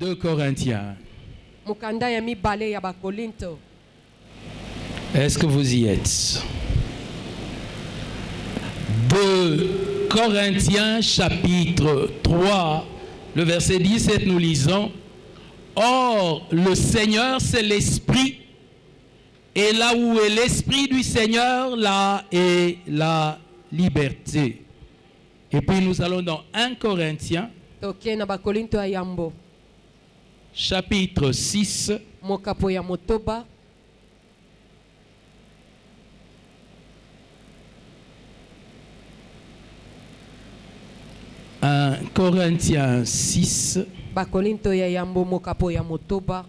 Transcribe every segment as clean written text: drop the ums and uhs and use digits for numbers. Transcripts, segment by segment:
2 Corinthiens. Mukanda ya mibale ya Bakorinto. Est-ce que vous y êtes? 2 Corinthiens chapitre 3, le verset 17, nous lisons: Or, le Seigneur, c'est l'Esprit, et là où est l'Esprit du Seigneur, là est la liberté. Et puis nous allons dans 1 Corinthiens, Toke na Bakorinto ya Yambo. chapitre 6, Mokapo ya motoba. Corinthiens 6, Bakorinto ya Yambo mokapo ya motoba.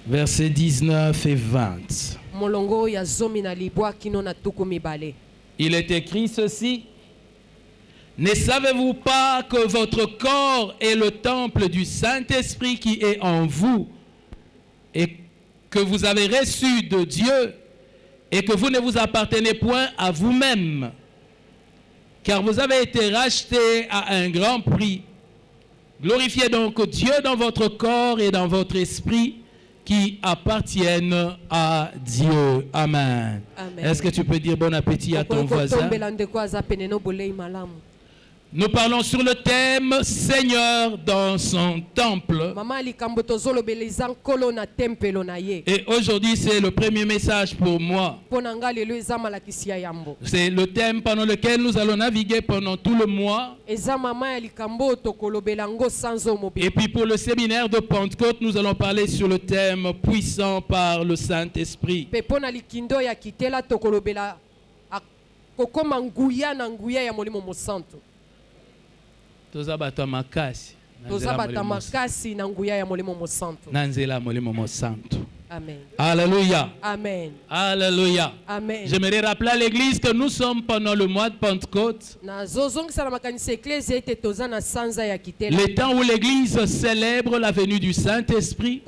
versets 19 et 20. Molongo ya zomi na libwa kino na tuku mibale. Il est écrit ceci: Ne savez-vous pas que votre corps est le temple du Saint-Esprit qui est en vous et que vous avez reçu de Dieu et que vous ne vous appartenez point à vous-même, car vous avez été rachetés à un grand prix. Glorifiez donc Dieu dans votre corps et dans votre esprit qui appartiennent à Dieu. Amen. Amen. Est-ce que tu peux dire bon appétit à ton voisin? Nous parlons sur le thème Seigneur dans son temple. Et aujourd'hui, c'est le premier message pour moi. C'est le thème pendant lequel nous allons naviguer pendant tout le mois. Et puis pour le séminaire de Pentecôte, nous allons parler sur le thème puissant par le Saint-Esprit. Tozabata makasi na nguya ya molimo mosanto. Nanzela molimo mosanto. Amen. Alléluia. Amen. Alléluia. Amen. J'aimerais rappeler à l'église que nous sommes pendant le mois de Pentecôte. Le temps où l'église célèbre la venue du Saint-Esprit.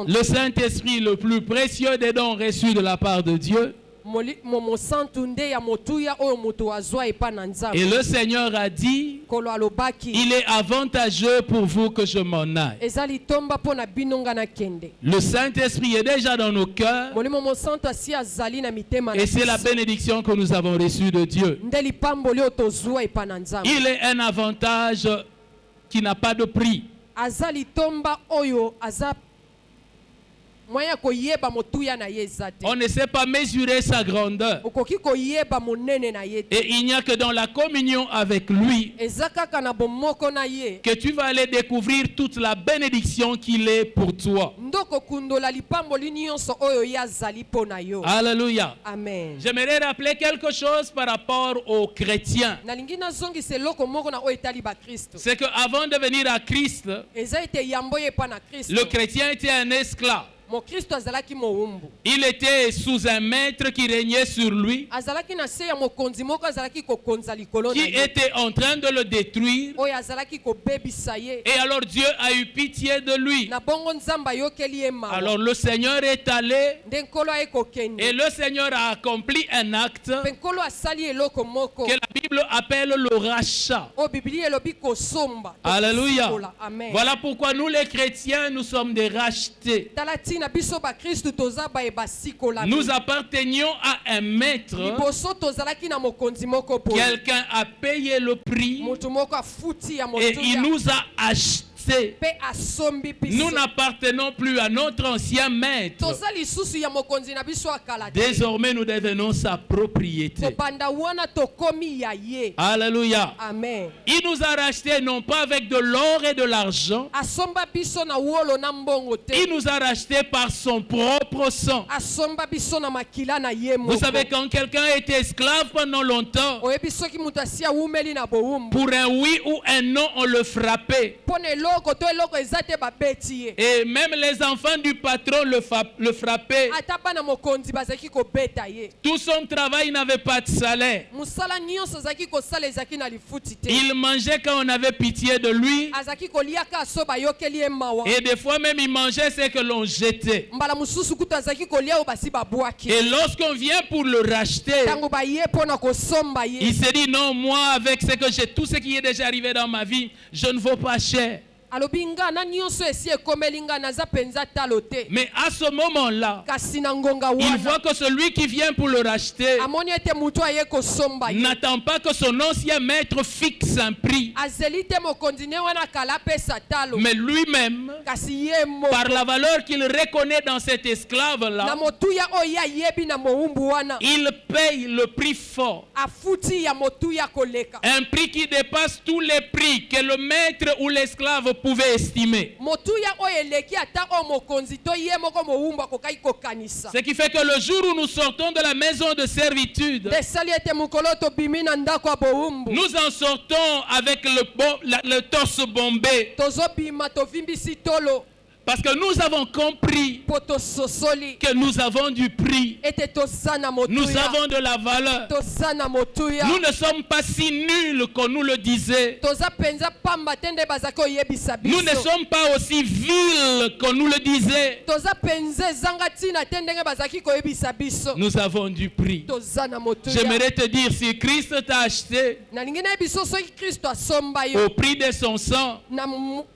Le Saint-Esprit, le plus précieux des dons reçus de la part de Dieu. Et le Seigneur a dit: il est avantageux pour vous que je m'en aille. Le Saint-Esprit est déjà dans nos cœurs. Et c'est la bénédiction que nous avons reçue de Dieu. Il est un avantage qui n'a pas de prix. On ne sait pas mesurer sa grandeur. Et il n'y a que dans la communion avec lui que tu vas aller découvrir toute la bénédiction qu'il est pour toi. Alléluia. Amen. J'aimerais rappeler quelque chose par rapport aux chrétiens. C'est qu'avant de venir à Christ, le chrétien était un esclave. Il était sous un maître qui régnait sur lui, qui était en train de le détruire. Et alors Dieu a eu pitié de lui. Alors le Seigneur est allé et le Seigneur a accompli un acte que la Bible appelle le rachat. Alléluia. Voilà pourquoi nous les chrétiens, nous sommes des rachetés. Nous appartenions à un maître. Quelqu'un a payé le prix et il nous a achetés. Nous n'appartenons plus à notre ancien maître. Désormais, nous devenons sa propriété. Alléluia. Amen. Il nous a rachetés non pas avec de l'or et de l'argent. Il nous a rachetés par son propre sang. Vous savez, quand quelqu'un était esclave pendant longtemps, pour un oui ou un non, on le frappait. moko to eloko eza te babeti ye. Et même les enfants du patron le frappaient. Ata bana mokonzi bazaki kobeta ye. Tout son travail n'avait pas de salaire. Musala nyonso azaki kosala ezaki na lifuti te. Il mangeait quand on avait pitié de lui. Azaki koliaka so bayokeli ye mawa. Et des fois même il mangeait ce que l'on jetait. Mbala mususu kutu azaki kolia o basi babwaki. Et lorsqu'on vient pour le racheter, Tango baye pona kosomba ye. il s'est dit non, moi avec ce que j'ai, tout ce qui est déjà arrivé dans ma vie, je ne vaux pas cher. Alobinga na nyonso esi ekomelinga naza penza talote. Mais à ce moment-là, Kasi na ngonga il wana. voit que celui qui vient pour le racheter Amoni ete mutu aye kosomba ye. n'attend pas que son ancien maître fixe un prix. Azeli te mokonzi ne wana kala pesa talo. Mais lui-même, Kasi ye mo. par la valeur qu'il reconnaît dans cet Na esclave-là, motuya oya yebi na moumbu wana. il paye le prix fort. Afuti ya motuya koleka. Un prix qui dépasse tous les prix que le maître ou l'esclave pouvait estimer. Motuya oyeleki ata o mokonzi to ye moko moumbu akokai kokanisa. Ce qui fait que le jour où nous sortons de la maison de servitude, Desali ete mukolo to bimi na ndako ya boumbu. nous en sortons avec le torse bombé. Tozo bima to vimbisi tolo. Parce que nous avons compris Poto sosoli. que nous avons du prix. Ete tosana motuya. Nous avons de la valeur. Tosana motuya. Nous ne sommes pas si nuls qu'on nous le disait. Toza penza pamba tende bazako yebisa biso. Nous ne sommes pas aussi vils qu'on nous le disait. Toza penze zanga tina tendenge bazaki ko yebisa biso. Nous avons du prix. Tozana motuya. J'aimerais te dire, si Christ t'a acheté Na lingine biso soki Kristo asomba yo. au prix de son sang, Na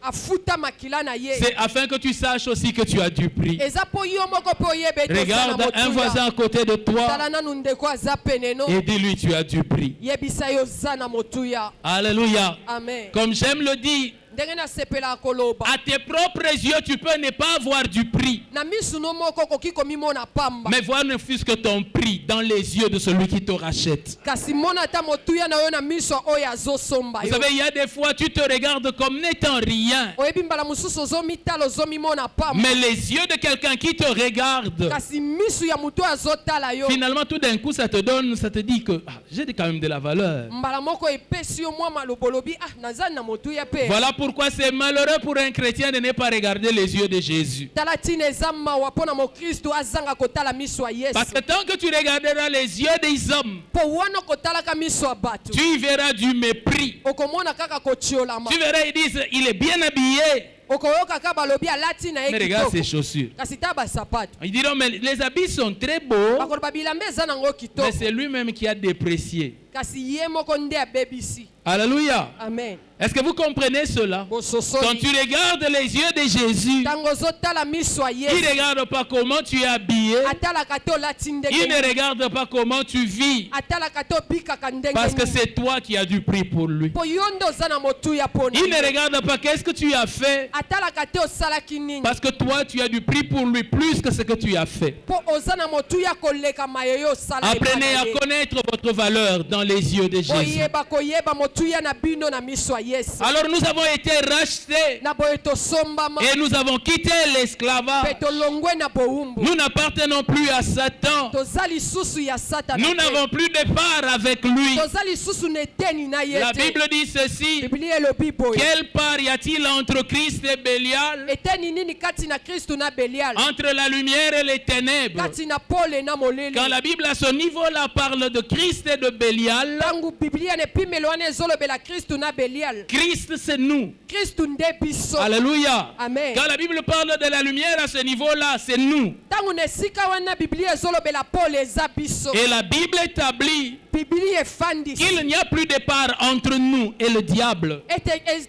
afuta makila na ye. c'est afin que tu saches aussi que tu as du prix. Eza po yo moko po yebe tozana Regarde un voisin motuya. à côté de toi Tala nanu ndeko aza peneno. et dis-lui tu as du prix. Yebisa yo zana motuya. Alléluia. Amen. Comme j'aime le dire, Ndenge na sepela koloba. à tes propres yeux, tu peux ne pas avoir du prix, Na misu no moko koki komimona pamba. mais voir ne fût-ce que ton prix dans les yeux de celui qui te rachète. Kasi mona ta motuya na yo na miso oyo azosomba Vous yo. savez, il y a des fois, tu te regardes comme n'étant rien, Oyebi mbala mususu ozomitala ozomimona pamba. mais les yeux de quelqu'un qui te regarde, Kasi misu ya mutu azotala yo. finalement, tout d'un coup, ça te dit que j'ai quand même de la valeur. Mbala moko epesi yo mwa malobolobi naza na motuya pe. Voilà pourquoi c'est malheureux pour un chrétien de ne pas regarder les yeux de Jésus. Tala tina eza mawa pona mokristo azanga kotala miso ya Parce Yesu. que tant que tu regarderas les yeux des hommes, Po wana kotalaka miso ya bato. tu y verras du mépris. Okomona kaka kotiolama. Tu verras, ils disent, il est bien habillé. Okoyoka kaka balobi alati na ye Mais regarde ses kitoko. chaussures. Kasi ta basapato. Ils diront, mais les habits sont très beaux, Bakoloba bilamba eza nango kitoko. mais c'est lui-même qui a déprécié. Kasi ye moko nde abebisi. Alléluia. Amen. Est-ce que vous comprenez cela? Quand Bososoli. tu regardes les yeux de Jésus, Tango ozotala miso ya il Yesu. ne regarde pas comment tu es habillé. Atalaka te olati Il ndenge. ne regarde pas comment tu vis. Atalaka te obikaka ndenge. Parce que nini. c'est toi qui as du prix pour lui. Po yo nde oza na motuya pona. Il ne regarde pas qu'est-ce que tu as fait. Atalaka te osalaki nini. Parce que toi, tu as du prix pour lui plus que ce que tu as fait. Po oza na motuya koleka mayoyo osala. Apprenez à connaître votre valeur dans les yeux de Jésus. Oyeba koyeba motuya na bino na miso ya Yesu. Alors nous avons été rachetés Na boye tosombama. et nous avons quitté l'esclavage. Pe tolongwe na boumbu. Nous n'appartenons plus à Satan. Toza lisusu ya Satana. Nous n'avons plus de part avec lui. Toza lisusu neteni na ye La te. Bible dit ceci. Biblia elobi boye. Quelle part y a-t-il entre Christ et Bélial? Eteni nini kati na Kristu na Belial. Entre la lumière et les ténèbres? Kati na Paul na moleli. Quand la Bible à ce niveau-là parle de Christ et de Bélial, Tangu Biblia ne pimelwane zolobela Kristu na Belial. Christ c'est nous. Kristu nde biso. Alléluia. Amen. Quand la Bible parle de la lumière à ce niveau-là, c'est nous. Tangu nesika wana Biblia ezolobela Paul eza biso. Et la Bible établit Biblia efandisi. qu'il n'y a plus de part entre nous et le diable.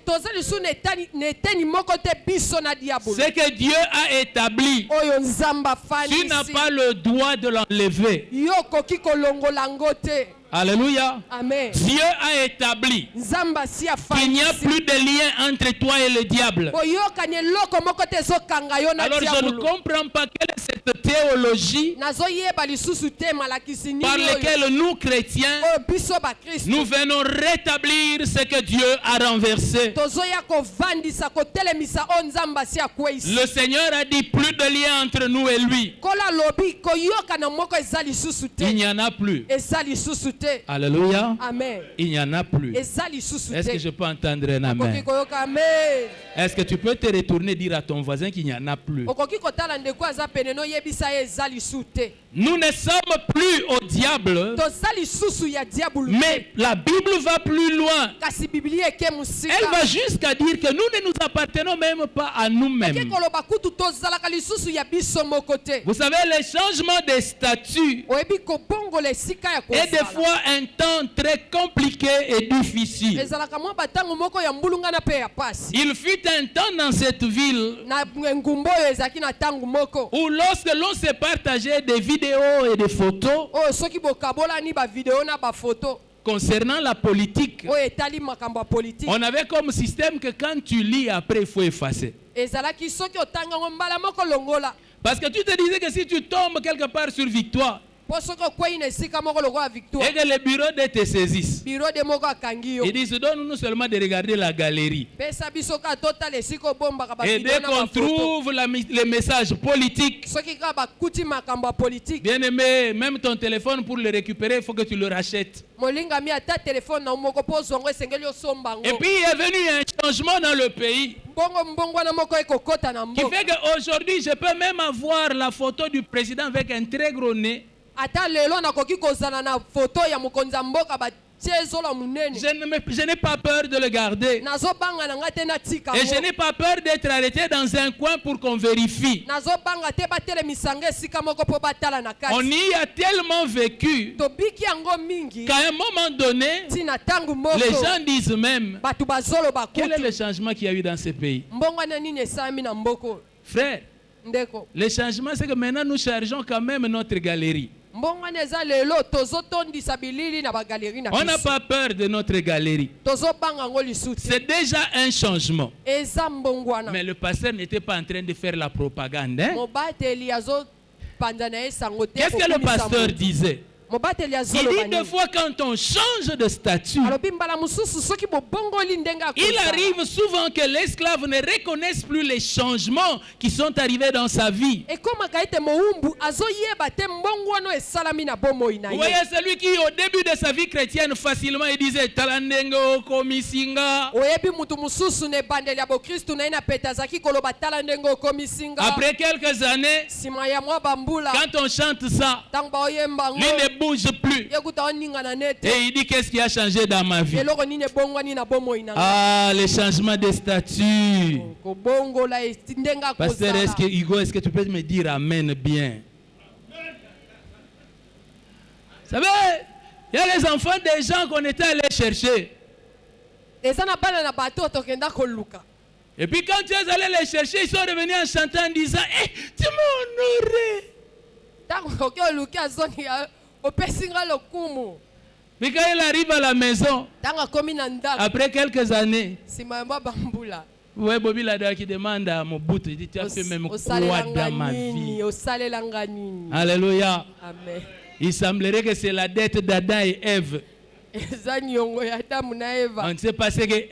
Toza lisu neteni moko te biso na diabolo. Ce que Dieu a établi, Oyo nzamba tu n'as fandisi. pas le droit de l'enlever. Yo koki kolongola ngo te. Alléluia. Amen. Dieu a établi Nzamba si qu'il n'y a afandisi. plus de lien entre toi et le diable. Oyokani eloko moko te ezokanga yo na Alors je ne diabolo. comprends pas quelle est cette théologie Nazoyeba lisusu te malakisi nini par oyo. laquelle nous chrétiens, Oyo biso bakristo. nous venons rétablir ce que Dieu a renversé. Tozoya kovandisa kotelemisa o nzamba si akweyisi. Le Seigneur a dit plus de lien entre nous et lui. Kola lobi koyoka na moko eza lisusu te. Il n'y en a plus. Eza lisusu te. te. Alléluia. Amen. Il n'y en a plus. Eza lisusu Est-ce que te. je peux entendre un amen? Okoki koyoka amen. Est-ce que tu peux te retourner et dire à ton voisin qu'il n'y en a plus? Okoki kotala ndeko aza pene no yebisa ye eza lisusu te. Nous ne sommes plus au diable, Toza lisusu ya diabolo. mais la Bible va plus loin. Kasi Biblia eke musika. Elle va jusqu'à dire que nous ne nous appartenons même pas à nous-mêmes. Eke koloba kutu tozalaka lisusu ya biso moko te. Vous savez, les changements de statut Oyebi kobongola esika ya est des kozala. fois un temps très compliqué et difficile. Ezalaka mwa batango moko ya mbulungana pe ya pasi. Il fut un temps dans cette ville Na ngumbo oyo ezalaki na tango moko. où lorsque l'on se partageait des vidéos et des photos Oyo soki bokabolani ba video na ba photo. concernant la politique, Oyo etali makambo ya politique. on avait comme système que quand tu lis, après il faut effacer. Ezalaki soki otanga ngo mbala moko longola. Parce que tu te disais que si tu tombes quelque part sur Victoire Po soki okwei na esika moko lokola victoire. et que le bureau de te saisisse, Biro de moko akangi yo. ils disent donne-nous seulement de regarder la galerie. Pesa biso ka totala esika obombaka ba Et video dès na qu'on ba photo. trouve les messages politiques, Soki ka bakuti makambo ya politique. bien aimé, même ton téléphone pour le récupérer, il faut que tu le rachètes. Molinga mi ata telefone na moko po zongo esengeli osomba Et ngo. puis il est venu un changement dans le pays Mbongo na moko ekokota na qui mboka. fait qu'aujourd'hui, je peux même avoir la photo du président avec un très gros nez. Ata lelo nakoki kozala na photo ya mokonzi ya mboka batie ezola monene. Je n'ai pas peur de le garder. Nazobanga na nga te natika Et je ngo. n'ai pas peur d'être arrêté dans un coin pour qu'on vérifie. Nazobanga te batelemisanga esika moko po batala na On kati. y a tellement vécu Tobiki yango mingi. qu'à un moment donné, Tina tangu moko. les gens disent même, Batu bazoloba quel est kutu. le changement qu'il y a eu dans ce pays? Mbongo nini esami na mboko. Frère, Ndeko. le changement, c'est que maintenant nous chargeons quand même notre galerie. Mbongo neza lelo tozotondisa bilili na bagaleri na On n'a biso. pas peur de notre galerie. Tozobanga ngo lisusu. C'est déjà un changement. Eza mbongwana. Mais le pasteur n'était pas en train de faire la propagande. Hein? Mobateli azo pandana esango te. Qu'est-ce que le pasteur disait? Mobateli Il azolo dit deux fois quand on change de statut, alobi mbala mususu soki bobongoli ndenga il arrive souvent que l'esclave ne reconnaisse plus les changements qui sont arrivés dans sa vie. ekomaka ete mowumbu azoyeba te mbongwano esalami na bomoi na Vous ye. voyez celui qui au début de sa vie chrétienne facilement il disait talandengo komisinga. Oyebi mutu mususu na ebandeli ya bokristu na ye na pete azalaki koloba tala ndenge okomi singa. Après quelques années, Nsima ya mwa bambula quand on chante ça, ntango baoyemba ngo lui ne bouge plus. yekuta oningana nete Et il dit qu'est-ce qui a changé dans ma vie? eloko nini ebongwani na bomoi na nga. Ah, les changements de statut. Kobongola ndenga Pasteur, kozala. Hugo, est-ce que tu peux me dire amen bien? Vous savez, il y a les enfants des gens qu'on était allés chercher. eza na bana na bato tokenda koluka. Et puis quand tu es allé les chercher, ils sont revenus en chantant en disant hey, tu m'as honoré. Ntango oke oluki azongi opesi nga lokumu. Mais quand il arrive à la maison, Ntango akomi na ndako après quelques années, nsima ya mwa bambula ouais, Bobby Lada qui demande à mon bout, il dit tu as fait même quoi dans ma vie? osalelanga nini. Alléluia. Amen. Il semblerait que c'est la dette d'Adam et Ève. Eza niongo ya Adamu na Eva. On ne sait pas ce que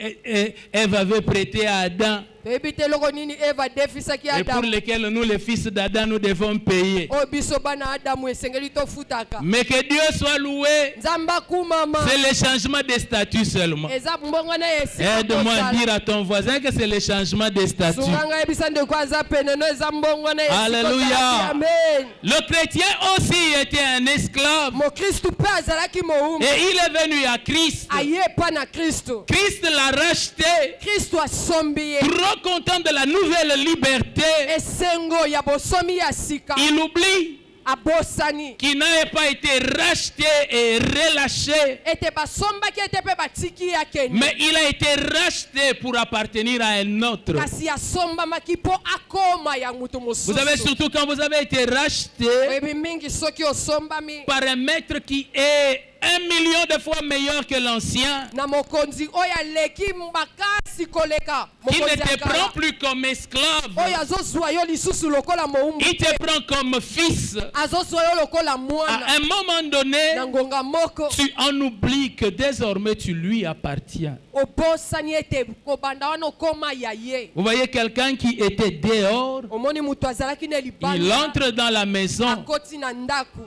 Ève avait prêté à Adam Toyebi te eloko nini Eva defisaki et pour Adamu. lesquels nous, les fils d'Adam, nous devons payer. Oyo biso bana Adamu esengeli tofutaka. Mais que Dieu soit loué, Nzambe akumama. c'est le changement de statut seulement. Eza mbongwana esika Aide-moi à kozala. dire à ton voisin que c'est le changement de statut. Sunganga yebisa ndeko aza pene no eza mbongwana esika Alléluia. kozala. Amen. Le chrétien aussi était un esclave Mokristu pe azalaki mowumbu. et il est venu à Christ. Aye pa na Kristu. Christ l'a racheté, Kristu asombi ye. trop content de la nouvelle liberté. Esengo ya bosomi ya sika. Il oublie Abosani. qu'il n'avait pas été racheté et relâché, Ete basombaki ete pe batiki yake. mais il a été racheté pour appartenir à un autre. Kasi asombamaki po akoma ya mutu mosusu. Vous savez, surtout quand vous avez été racheté Oyebi mingi soki osombami par un maître qui est 1 million de fois meilleur que l'ancien, na mokonzi oyo aleki makasi koleka. qui ne Mokonzi te ya prend kala. plus comme esclave, Oyo azozwa yo lisusu lokola mowumbu. il te prend comme fils. Azozwa yo lokola À mwana. un moment donné, Na ngonga moko. tu en oublies que désormais tu lui appartiens. Obosani ete kobanda wana okoma ya ye. Vous voyez quelqu'un qui était dehors, Omoni mutu azalaki na il libanda. entre dans la maison Akoti na ndaku.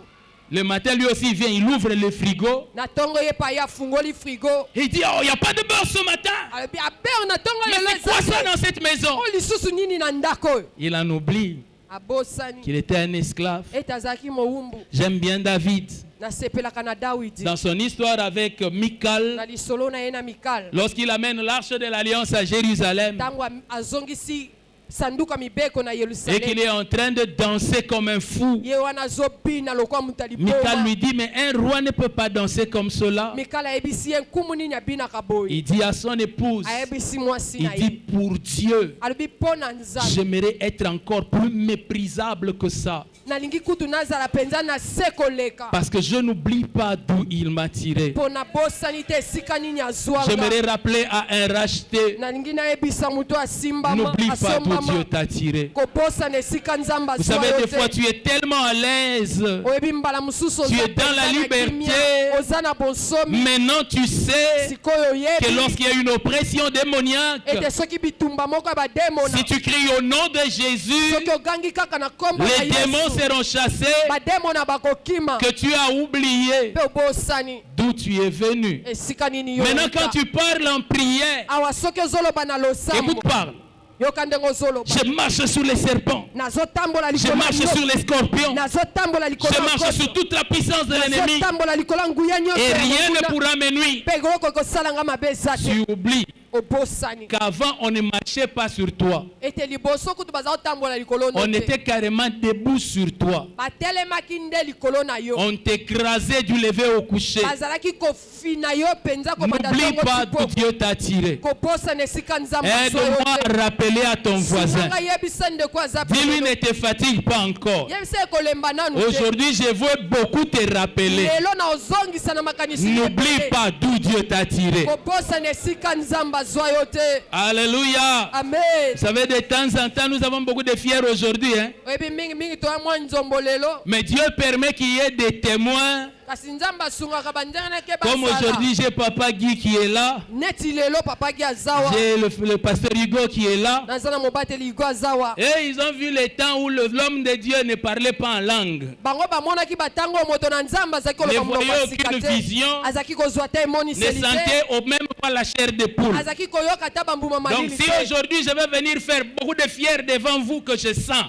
Le matin, lui aussi, il vient, il ouvre le frigo. na ntongo ye pa ye afungoli frigo Il dit, oh, il n'y a pas de beurre ce matin. alobi aber na ntongo Mais lelo c'est quoi ça eza dans cette maison? o lisusu nini na ndako oyo Il en oublie abosani qu'il était un esclave. ete azalaki mowumbu J'aime bien David. nasepelaka na dawidi Dans son histoire avec Michal, na lisolo na ye na mikala lorsqu'il amène l'arche de l'alliance à Jérusalem ntango azongisi sanduku ya mibeko na et qu'il yerusalemu est en train de danser comme un fou, ye wana azobina lokola moto Michal aliboma lui dit, mais un roi ne peut pas danser comme cela. mikala ayebisi ye nkumu nini abinaka boye Il dit à son épouse, ayebisi mwasi il na dit, ye pour Dieu, alobi mpo na nzambe j'aimerais être encore plus méprisable que ça. nalingi kutu nazala mpenza na se koleka Parce que je n'oublie pas d'où il m'a tiré. mpo nabosani te esika nini azwanga J'aimerais rappeler à un racheté, nalingi nayebisa moto asimbama n'oublie pas d'où Dieu asombama t'a tiré. kobosana esika nzambe Vous azwa savez, yo des fois, te tu es tellement à l'aise. oyebi mbala mosusu Tu oza es dans la mpenza na liberté. kimia, oza na bonsomi Maintenant, tu sais sikoyo que oyebi lorsqu'il y a une oppression démoniaque, ete soki bitumba moko ya bademona si tu cries au nom de Jésus, soki ogangi kaka na nkombo ya les démons yesu seront chassés, bademona bakokima que tu as oublié mpe obosani d'où tu es venu. esika nini yo Maintenant, quand tu parles en prière, awa soki ozoloba na losambo écoute, parle. yoka ndenge ozoloba Je marche sur les serpents. nazotambola Je likolo ya marche nyoka. sur les scorpions. nazotambola likolo Je ya marche nkoto. sur toute la puissance de l'ennemi. nazotambola likolo ya nguya nyonso Et ya rien ne mokuna. pourra me nuire. mpe eloko ekosalanga mabe eza te Tu oublies obosani qu'avant, on ne marchait pas sur toi. ete liboso kutu baza kotambola likolo no On te était carrément debout sur toi. batelemaki nde likolo na yo On t'écrasait du lever au coucher. bazalaki kofina yo mpenza kobanda N'oublie ntongo pas d'où tipo Dieu t'a tiré. kobosana esika nzambe azwa yo Aide-moi te à rappeler à ton voisin. sinanga yebisa ndeko aza Dis-lui, pembeni. ne te fatigue pas encore. yebisa ekolemba nanu te Aujourd'hui, je veux beaucoup te rappeler. lelo na ozongisa na makanisi N'oublie ebele. pas d'où Dieu t'a tiré. kobosana esika nzambe azwa yo te Alléluia. amen Vous savez, de temps en temps, nous avons beaucoup de fiers aujourd'hui. Hein? oyebi mingimingi toya mwa nzombo lelo Mais Dieu permet qu'il y ait des témoins. kasi nzambe asungaka bandenge neke Comme aujourd'hui, j'ai Papa Guy qui est là. neti lelo papa gi azawa J'ai le pasteur Hugo qui est là. naza na mobateli igo azawa Et ils ont vu les temps où l'homme de Dieu ne parlait pas en langue. bango bamonaki batango moto na nzambe azalaki Ne koloba monoko voyait ya sika aucune te vision. azalaki kozwa te Ne emoniseli te sentait au même pas la chair de poule. azalaki koyoka ata bambuma Donc malili si te aujourd'hui je vais venir faire beaucoup de fiers devant vous que je sens,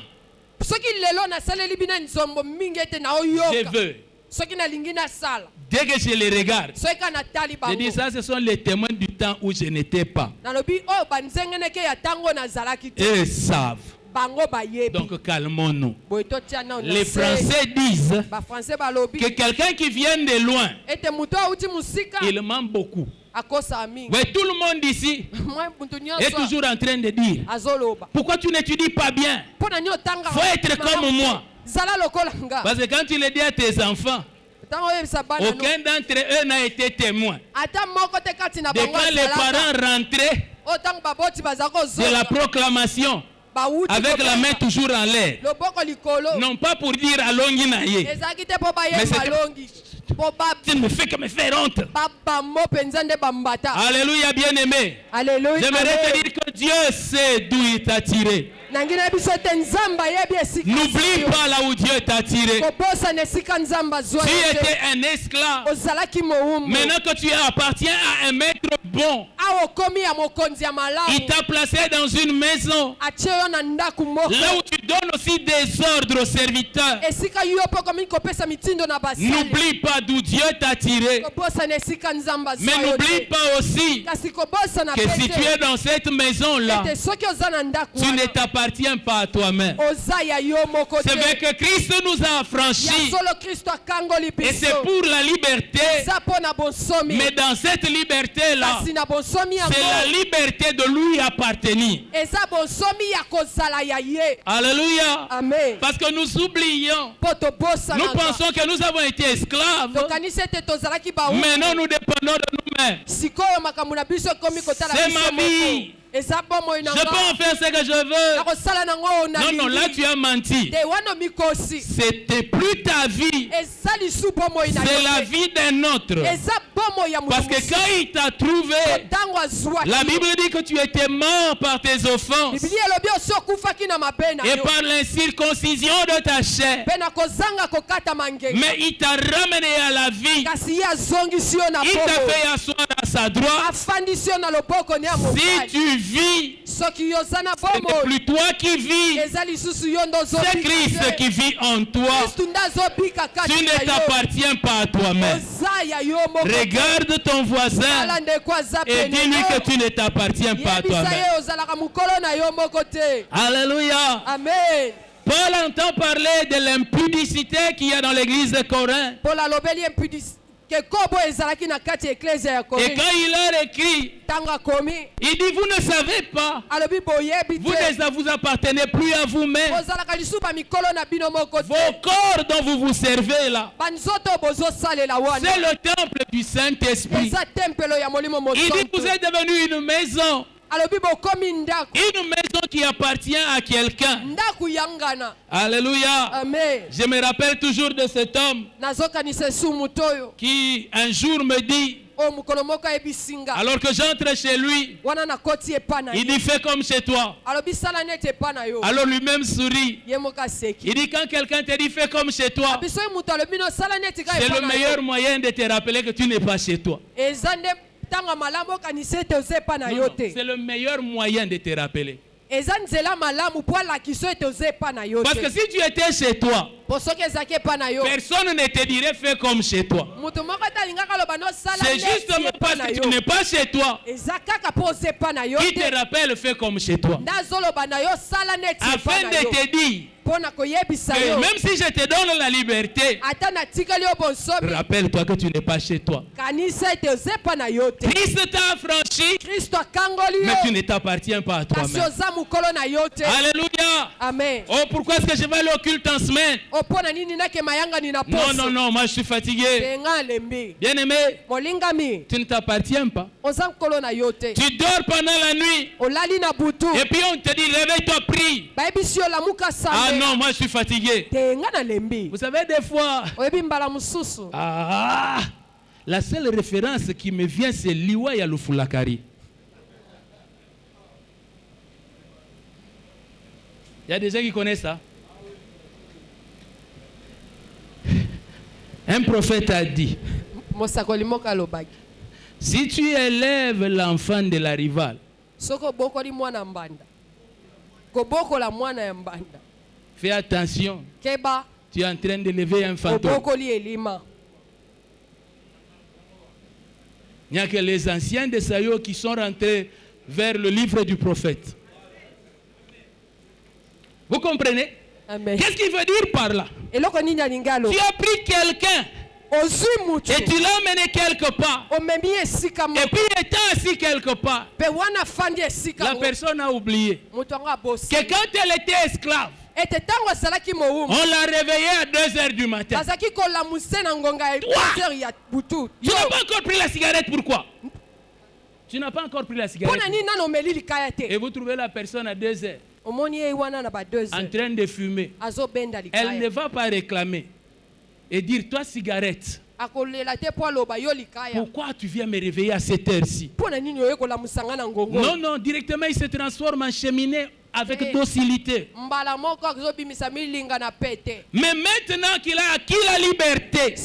soki lelo nasaleli bino nzombo mingi ete je naoyoka veux. soki nalingi nasala Dès que je les regarde, soki ka natali je dis bango ça, ce sont les témoins du temps où je n'étais pas. nalobi oyo banzengeneke ya ntango nazalaki te Ils savent. bango bayebi Donc calmons-nous. boye totia nao na Les se. Français disent bafrançais balobi que quelqu'un qui vient de loin, ete moto auti mosika il ment beaucoup. akosaka mingi Ouais, tout le monde ici mwa mutu est nyonso toujours en train de dire, azoloba pourquoi tu n'étudies pas bien? mpo na nini otanga Faut être comme moi. zala lokola nga Parce que quand tu le dis à tes enfants, ntango oyebisa bana no aucun d'entre eux n'a été témoin. ata moko te kati na De bango quand les azalaka parents rentraient oyo ntango baboti baza de la kozonga proclamation bawuti avec la main toujours en l'air, loboko likolo non pas pour dire alongi na ye, ezalaki te mpo Mais bayeba c'était- balongi mpo tu me fais que me faire honte. babamo mpenza nde bambata Alléluia, bien-aimé. alleluya J'aimerais te dire que Dieu sait d'où il t'a tiré. nangi na biso te nzambe ayebi esika N'oublie pas là où Dieu t'a tiré. kobosana esika nzambe azwa Tu yo te étais un esclave. ozalaki mowumbu Maintenant que tu appartiens à un maître bon, awa okomi ya mokonzi ya il malamu t'a placé dans une maison atie yo na ndako moko là où tu donnes aussi des ordres aux serviteurs. esika yo mpo okomi kopesa mitindo na basali N'oublie pas d'où Dieu t'a tiré. kobosana esika nzambe azwa Mais yo n'oublie te pas aussi kasi kobosana que si tu es dans cette maison-là, ete soki oza na ndako tu ne wana t'appartiens pas à toi-même. oza ya yo moko C'est te vrai que Christ nous a ya affranchis solo kristo akangoli et c'est biso pour la liberté. eza mpo na bonsomi Mais dans cette liberté-là, kasi na bonsomi c'est la yango liberté de lui appartenir. eza bonsomi ya kozala ya ye Alléluia. amen Parce que nous oublions. mpo Nous tobosanaka pensons que nous avons été esclaves. tokanisi ete tozalaki bawumbu Maintenant, nous dépendons de nous-mêmes. sikoyo makambo na biso ekomi kotala C'est biso ma moko vie. eza bomoi na Je peux nga en faire ce que je veux. nakosala nango oyo Non, non, là tu nalingi as menti. te wana mikosi C'était plus ta vie. eza lisu bomoi na C'est yo la te. vie d'un autre. eza bomoi Parce que quand il t'a trouvé, la Bible dit que tu étais mort par tes offenses et par l'incirconcision de ta chair. Mais il t'a ramené à la vie. Il t'a fait asseoir à sa droite. Si tu vis, ce n'est plus toi qui vis, c'est Christ qui vit en toi. Tu ne t'appartiens pas à toi-même. Regarde ton voisin et dis-lui que tu ne t'appartiens pas à toi-même. Alléluia. Amen. Paul entend parler de l'impudicité qu'il y a dans l'église de Corinthe. Et quand il leur écrit, il dit, vous ne savez pas, vous ne vous appartenez plus à vous-même. Vos corps dont vous vous servez là, c'est le temple du Saint-Esprit. Il dit, vous êtes devenu une maison. Une maison qui appartient à quelqu'un. Alléluia. Amen. Je me rappelle toujours de cet homme qui un jour me dit, alors que j'entre chez lui, il dit, fais comme chez toi. Alors lui-même sourit. Il dit, quand quelqu'un te dit fais comme chez toi, c'est le meilleur moyen de te rappeler que tu n'es pas chez toi. Non, c'est le meilleur moyen de te rappeler. Parce que si tu étais chez toi, personne ne te dirait fais comme chez toi. C'est justement parce que tu n'es pas chez toi qui te rappelle fais comme chez toi. Afin de te dire que même si je te donne la liberté, rappelle-toi que tu n'es pas chez toi. Christ t'a affranchi, mais tu ne t'appartiens pas à toi-même. Alléluia. Amen. Oh, pourquoi est-ce que je vais aller au culte en semaine? Non, moi je suis fatigué. Bien-aimé, tu ne t'appartiens pas. Tu dors pendant la nuit et puis on te dit réveille-toi, prie. Ah non, moi je suis fatigué. Vous savez, des fois, la seule référence qui me vient, c'est Liwa Yalufulakari. Il y a des gens qui connaissent ça. Un prophète a dit, si tu élèves l'enfant de la rivale, fais attention, tu es en train d'élever un fantôme. Il n'y a que les anciens de Sayo qui sont rentrés vers le livre du prophète. Vous comprenez? Qu'est-ce qu'il veut dire par là? Tu as pris quelqu'un et tu l'as mené quelque part. Et puis étant assis quelque part, la personne a oublié que quand elle était esclave, on l'a réveillée à 2h du matin. Toi, tu n'as pas encore pris la cigarette, pourquoi? Tu n'as pas encore pris la cigarette. Et vous trouvez la personne à 2h en train de fumer. Elle ne va pas réclamer et dire, toi cigarette, pourquoi tu viens me réveiller à cette heure-ci? Non, directement il se transforme en cheminée avec docilité. Mais maintenant qu'il a acquis la liberté et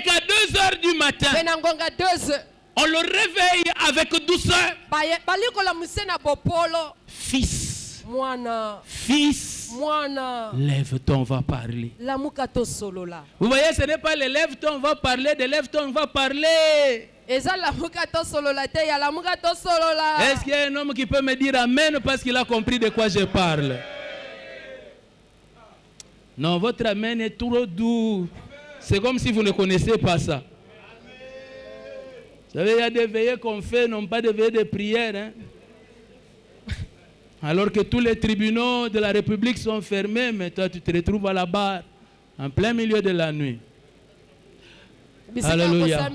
qu'à 2h du matin, on le réveille avec douceur. Fils, lève-toi, on va parler. Vous voyez, ce n'est pas le lève-toi, on va parler, de lève-toi, on va parler. Est-ce qu'il y a un homme qui peut me dire amen parce qu'il a compris de quoi je parle? Non, votre amen est trop doux. C'est comme si vous ne connaissez pas ça. Vous savez, il y a des veillées qu'on fait, non pas des veillées de prière. Hein? Alors que tous les tribunaux de la République sont fermés, mais toi tu te retrouves à la barre, en plein milieu de la nuit. Alléluia.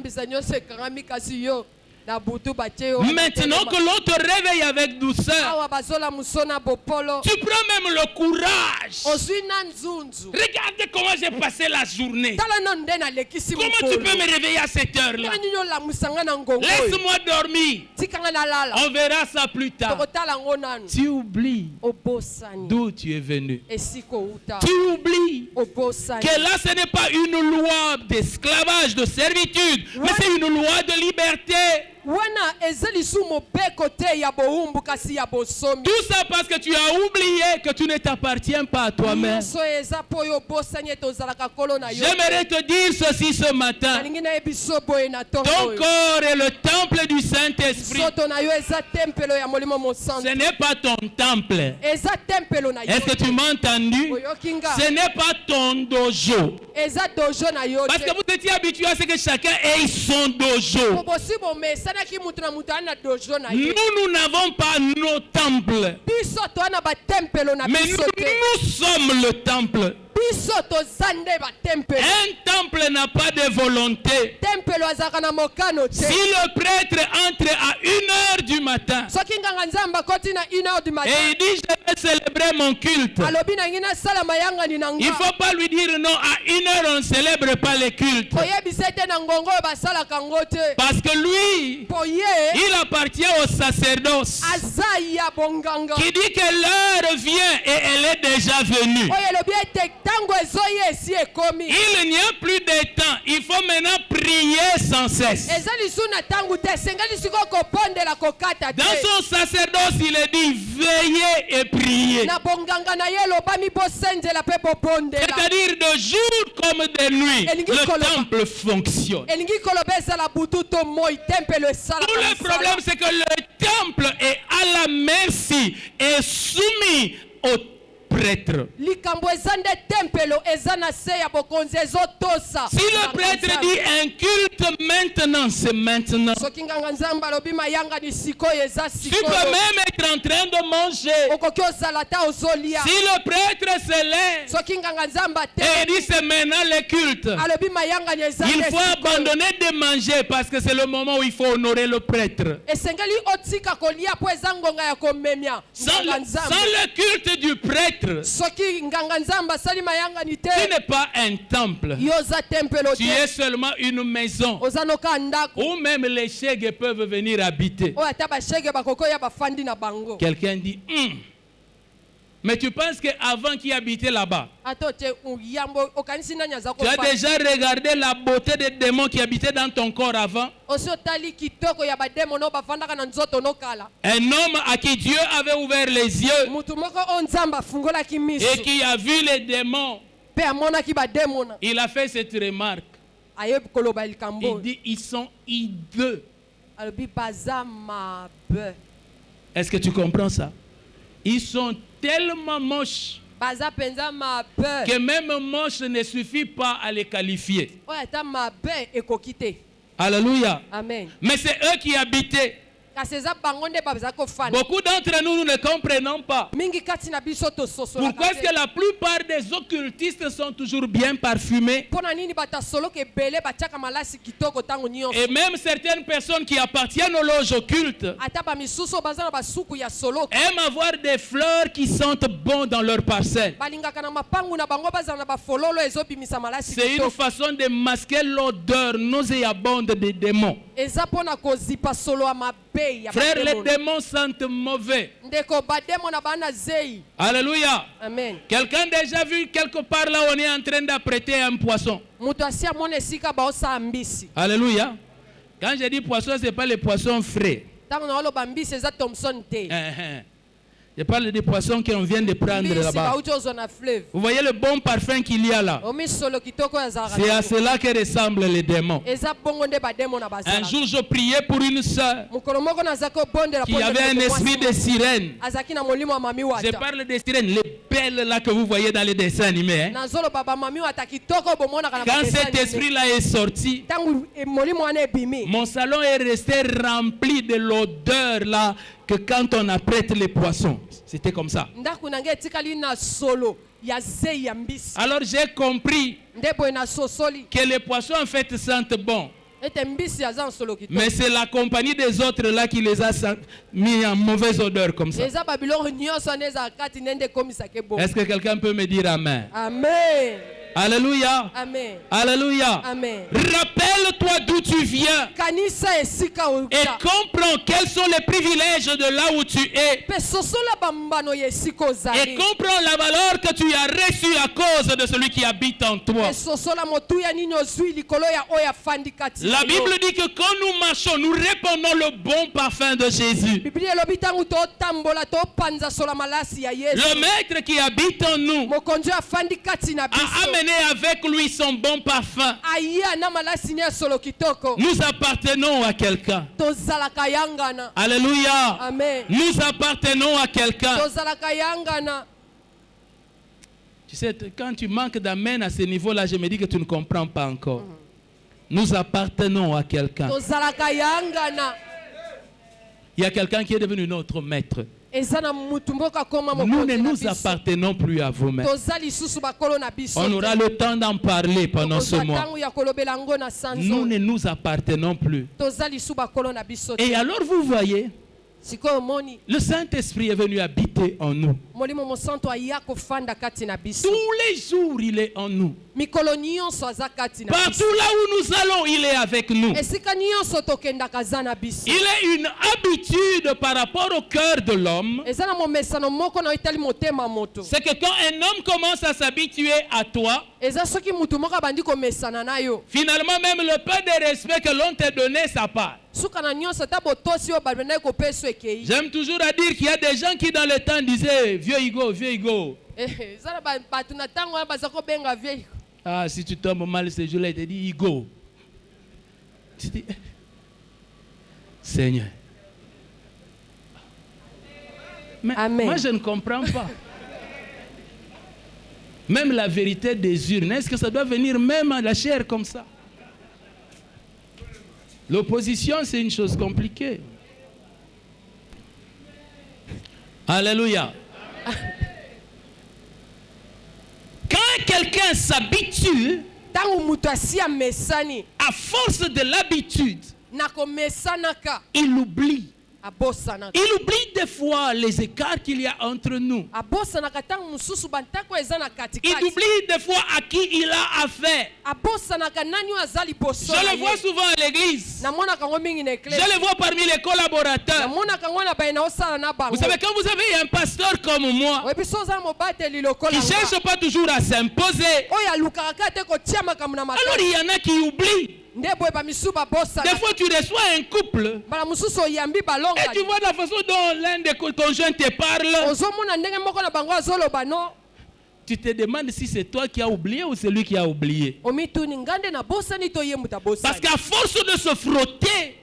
na butu batie yo Maintenant que l'on te réveille avec douceur, awa bazola musona bopolo tu prends même le courage. ozwi na nzunzu Regardez comment j'ai passé la journée. tala na nde nalekisi Comment tu peux me réveiller à cette heure-là? nini olamusanga na ngongo oyo Laisse-moi dormir. tikanga nalala On verra ça plus tard. tokotala yango nanu Tu oublies obosani d'où tu es venu. esika outa Tu oublies obosani que là, ce n'est pas une loi d'esclavage, de servitude, mais c'est une loi de liberté. wana eza lisu mobeko te ya bowumbu kasi ya bosomi Tout ça parce que tu as oublié que tu ne t'appartiens pas à toi-même. nyonso eza mpo oyo obosani ete ozalaka kolo na yo J'aimerais te dire ceci ce matin. nalingi nayebi so boye na ntongo Ton oyo corps est le temple du Saint-Esprit. nzoto na yo eza tempelo ya molimo Ce mosantu n'est pas ton temple. eza tempelo na yo Est-ce que tu m'as entendu? oyoki nga Ce n'est pas ton dojo. eza dojo na yo Parce que te vous étiez habitué à ce que chacun ait son dojo. po bosi bomesanaki mutu na mutu ali na dojo na ye Nous n'avons pas nos temples. biso toa na batempelo na Mais biso te nous sommes le temple. biso toza nde batempelo Un temple n'a pas de volonté. tempelo azalaka na mokano Si te le prêtre entre à 1h du matin soki nganga nzambe akoti na 1h du et matin il dit je vais célébrer mon culte, alobi nangi nasala mayangani na il ne nga faut pas lui dire non, à 1h on ne célèbre pas les cultes. oyebisa ete na ngongo oyo basalaka yango te Parce que lui, po ye il appartient au sacerdoce aza ya bonganga qui dit que l'heure vient et elle est déjà venue. oyo elobi ete ntango ezoya esi ekomi Il n'y a plus de temps. Il faut maintenant prier sans cesse. eza lisu na ntango te esengeli sikoyo kopondela kokata Dans te son sacerdoce, il est dit veillez et priez. na bonganga na ye elobami bosenzela mpe bobondela C'est-à-dire de jour comme de nuit, le temple fonctionne. elingi koloba ezala butu to moi tempelo esalaka Tout le misala. problème, c'est que le temple est à la merci et soumis au prêtre. likambo eza nde tempelo eza na se ya bokonzi ezotosa Si le prêtre dit un culte maintenant, c'est maintenant. soki nganga nzambe alobi mayangani sikoyo eza Tu peux sikoyo même être en train de manger. okoki ozala ta ozolia Si le prêtre se lève soki nganga nzambe et ate dit c'est maintenant le culte, alobi mayangani eza il nde faut sikoyo. abandonner de manger parce que c'est le moment où il faut honorer le prêtre. esengeli otika kolia mpo eza ngonga ya komemia Sans nganga le, nzambe sans le culte du prêtre, soki nganga nzambe asali mayangani te tu n'es pas un temple. yo oza tempelo Tu te es seulement une maison oza noka ndako où même les chègues peuvent venir habiter. oyo ata bashege bakokoya bafandi na bango Quelqu'un dit, mais tu penses qu'avant qui habitait là-bas, ata te yambo okanisi nani aza tu as kofanda déjà regardé la beauté des démons qui habitaient dans ton corps avant? osi otali kitoko ya bademo no bafandaka na nzoto nokala Un homme à qui Dieu avait ouvert les yeux mutu moko oyo nzambe afungolaki miso et qui a vu les démons, mpe amonaki bademo na il a fait cette remarque. ayebi koloba likambo Il oyo. dit, ils sont hideux. alobi baza mabe Est-ce que tu comprends ça? Ils sont tellement moches baza mpenza mabe que même moche ne suffit pas à les qualifier. oyo ata mabe ekoki te Alléluia. amen Mais c'est eux qui habitaient. kasi eza bango nde baza kofanda Beaucoup d'entre nous, nous ne comprenons pas. mingi kati na biso Pourquoi tososolaka est-ce que la plupart des occultistes sont toujours bien parfumés? mpo na nini bato asoloka ebele batiaka malasi kitoko ntango nyonso Et même certaines personnes qui appartiennent aux loges occultes ata bamisusu oyo baza na basuku ya soloka aiment avoir des fleurs qui sentent bon dans leur parcelle. balingaka na mapangu na bango bazala na bafololo ezobimisa malasi C'est une kitoko façon de masquer l'odeur nauséabonde des démons. eza mpo na kozipa solo ya mabe ya Frère, les bademo. démons sentent mauvais. ndeko bademo na bana zei Alléluia. amen Quelqu'un déjà vu quelque part là où on est en train d'apprêter un poisson? moto asi amona esika baosala mbisi Alléluia. Quand je dis poisson, ce n'est pas les poissons frais. ntango na oloba mbisi eza thomson te Je parle des poissons qu'on vient de prendre mbisi là-bas. bauti ozwa na fleuve Vous voyez le bon parfum qu'il y a là? omisolo kitoko oyo azalaka C'est à nango. cela que ressemblent les démons. eza bongo nde bademo na Un bazalaka jour, je priais pour une sœur mokolo moko nazalaki obondela qui avait un esprit de sirène. azalaki na molimo ya mami Je wata parle des sirènes, les belles là que vous voyez dans les dessins animés. Hein. nazoloba bamami wata kitoko bomonaka na Quand badessin cet animé. esprit-là est sorti, ntango molimo wana ebimi mon salon est resté rempli de l'odeur là que quand on apprête les poissons. C'était comme ça. ndako na ngai etikali na solo ya zei ya mbisi Alors j'ai compris nde boye na sosoli que les poissons en fait sentent bon. ete mbisi aza nsolo kitoko. Mais c'est la compagnie des autres là qui les a mis en mauvaise odeur comme ça. eza babiloko nyonso wana eza kati nde nde ekomisaka ebongo. Est-ce que quelqu'un peut me dire amen? Amen. Alléluia. Amen. Alléluia. Amen. Rappelle-toi d'où tu viens kanisa esika et outa. comprends quels sont les privilèges de là où tu es. Pe sosola bambano ya esika Et ozali. comprends la valeur que tu as reçue à cause de celui qui habite en toi. Pe sosola motuya nini ozwi likolo ya oyo afandi kati. La Bible dit que quand nous marchons, nous répandons le bon parfum de Jésus. Biblia elobi ntango totambola topanza sola malasi ya Yesu. Le maître qui habite en nous mokonzi afandi kati na a biso. amené avec lui son bon parfum. Aya na malasi ne solo kitoko. Nous appartenons à quelqu'un. Tozalaka yangana. Alléluia. Amen. Nous appartenons à quelqu'un. Tozalaka yangana. Tu sais, quand tu manques d'amen à ce niveau-là, je me dis que tu ne comprends pas encore. Nous appartenons à quelqu'un. Tozalaka yangana. Il y a quelqu'un qui est devenu notre maître. Ezana mutu mboka koma Nous mokonzi ne na nous biso. appartenons plus à vous-même. Toza lisusu bakolo na biso. On aura le temps d'en parler pendant ce mois. Tango ya kolobela ngo na sanzo. Nous ne nous appartenons plus. Toza lisusu bakolo na biso. Et alors vous voyez, Sikoyo moni. le Saint-Esprit est venu habiter en nous. Molimo mosanto aya kofanda kati na biso. Tous les jours, il est en nous. Mikolo nyonso aza kati na Partout biso. là où nous allons, il est avec nous. Esika nyonso tokendaka aza na biso. Il est une habitude par rapport au cœur de l'homme. Eza na momesano moko na itali motema moto. C'est que quand un homme commence à s'habituer à toi, Eza soki mutu moko abandi komesana na yo. finalement même le peu de respect que l'on t'a donné, ça part. Suka na nyonso ta botosi yo babena ko peso ekei. J'aime toujours à dire qu'il y a des gens qui dans le temps disaient vieux Igo, vieux Igo. Eza na batu na tango wana baza ko benga vieille. Ah, si tu tombes mal ce jour-là, il te dit Igo. Tu dis, Seigneur. Mais Amen. moi, je ne comprends pas. Même la vérité des urnes, est-ce que ça doit venir même à la chair comme ça? L'opposition, c'est une chose compliquée. Alléluia. Quand quelqu'un s'habitue, Tango mutu asia mesani à force de l'habitude, na komesanaka il oublie. abosanaka. Il oublie des fois les écarts qu'il y a entre nous. Abosanaka tango mususu bantako eza na Il katikati. oublie des fois à qui il a affaire. Abosanaka nani oyo aza liboso. Je le vois souvent à l'église. Namonaka ngo mingi na Je église. le vois parmi les collaborateurs. Namonaka ngo na baina osala na bango. Vous savez, quand vous avez un pasteur comme moi, Oyebi so oza mobateli qui lokola ne nga. cherche pas toujours à s'imposer, Oyo alukaka kaka te kotia makambo na alors makasi. il y en a qui oublient. Nde boye bamisu babosana. Des fois, tu reçois un couple Bala mususu oyambi balonga. et tu vois la façon dont l'un des conjoints te parle. Ozomona ndenge moko na bango azoloba no. Tu te demandes si c'est toi qui as oublié ou c'est lui qui a oublié. Omituni ngande na bosani to ye muta bosani. Parce qu'à force de se frotter,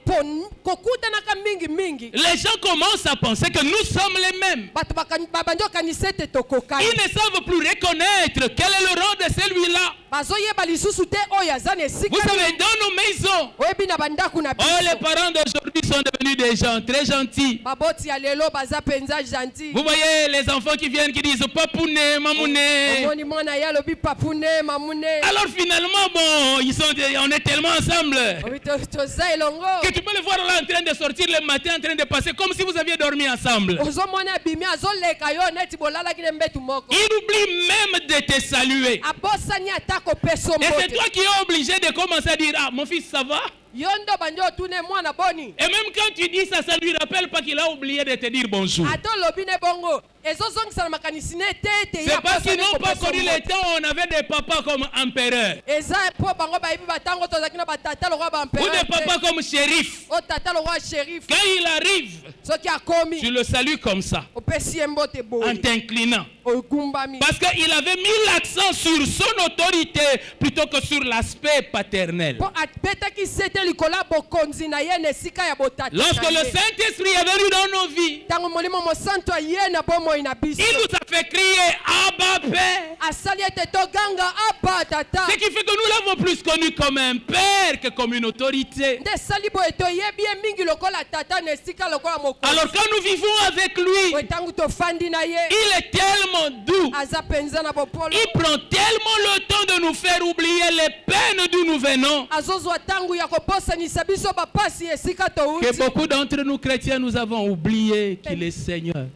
kokutanaka mingi mingi. les gens commencent à penser que nous sommes les mêmes. Bato babandi okanisa ete tokokani. Ils ne savent plus reconnaître quel est le rang de celui-là. Bazoyeba lisusu te oyo aza na esika. Vous savez, dans nos maisons, Oyebi na bandako na biso. oh, les parents d'aujourd'hui sont devenus des gens très gentils. Baboti ya lelo baza penza gentil. Vous voyez les enfants qui viennent qui disent Papouné, Mamouné. Omoni mwana ya lobi papune mamune. Alors finalement, bon, on est tellement ensemble Obi toza elongo. que tu peux le voir là en train de sortir le matin, en train de passer comme si vous aviez dormi ensemble. Ozomona bimi azoleka yo neti bolala kile mbetu moko. Il oublie même de te saluer. Abosani atako peso Et c'est mbote. toi qui es obligé de commencer à dire ah, mon fils, ça va? Yondo bandi otune mwana boni. Et même quand tu dis ça, ça ne lui rappelle pas qu'il a oublié de te dire bonjour. Ato lobi ne bongo. Ezozongisa na makanisi ne tete C'est parce qu'ils n'ont pas connu les temps où on avait des papas comme empereurs. Eza po bango bayibi batango tozaki na batata lokwa ba Ou des papas comme shérif. O tata lokwa shérif. Quand il arrive, Soki akomi. tu le salues comme ça, Opesi mbote en boy. t'inclinant. Ogumbami. Parce qu'il avait mis l'accent sur son autorité plutôt que sur l'aspect paternel. Po atbetaki sete likola bokonzi na ye na esika ya botata. Lorsque le Saint-Esprit est venu dans nos vies, Tango molimo mosanto ye na bomo bomoi na biso. Il nous a fait crier Abba Père. Asali ete toganga Abba Tata. Ce qui fait que nous l'avons plus connu comme un père que comme une autorité. Nde sali boye toyebi ye mingi lokola tata na esika lokola mokonzi. Alors quand nous vivons avec lui, Boye tangu tofandi na ye. il est tellement doux. Aza penza na bopolo. Il prend tellement le temps de nous faire oublier les peines d'où nous venons. Azozwa tangu ya koposanisa biso bapasi esika touti. Que beaucoup d'entre nous chrétiens, nous avons oublié qu'il est Seigneur.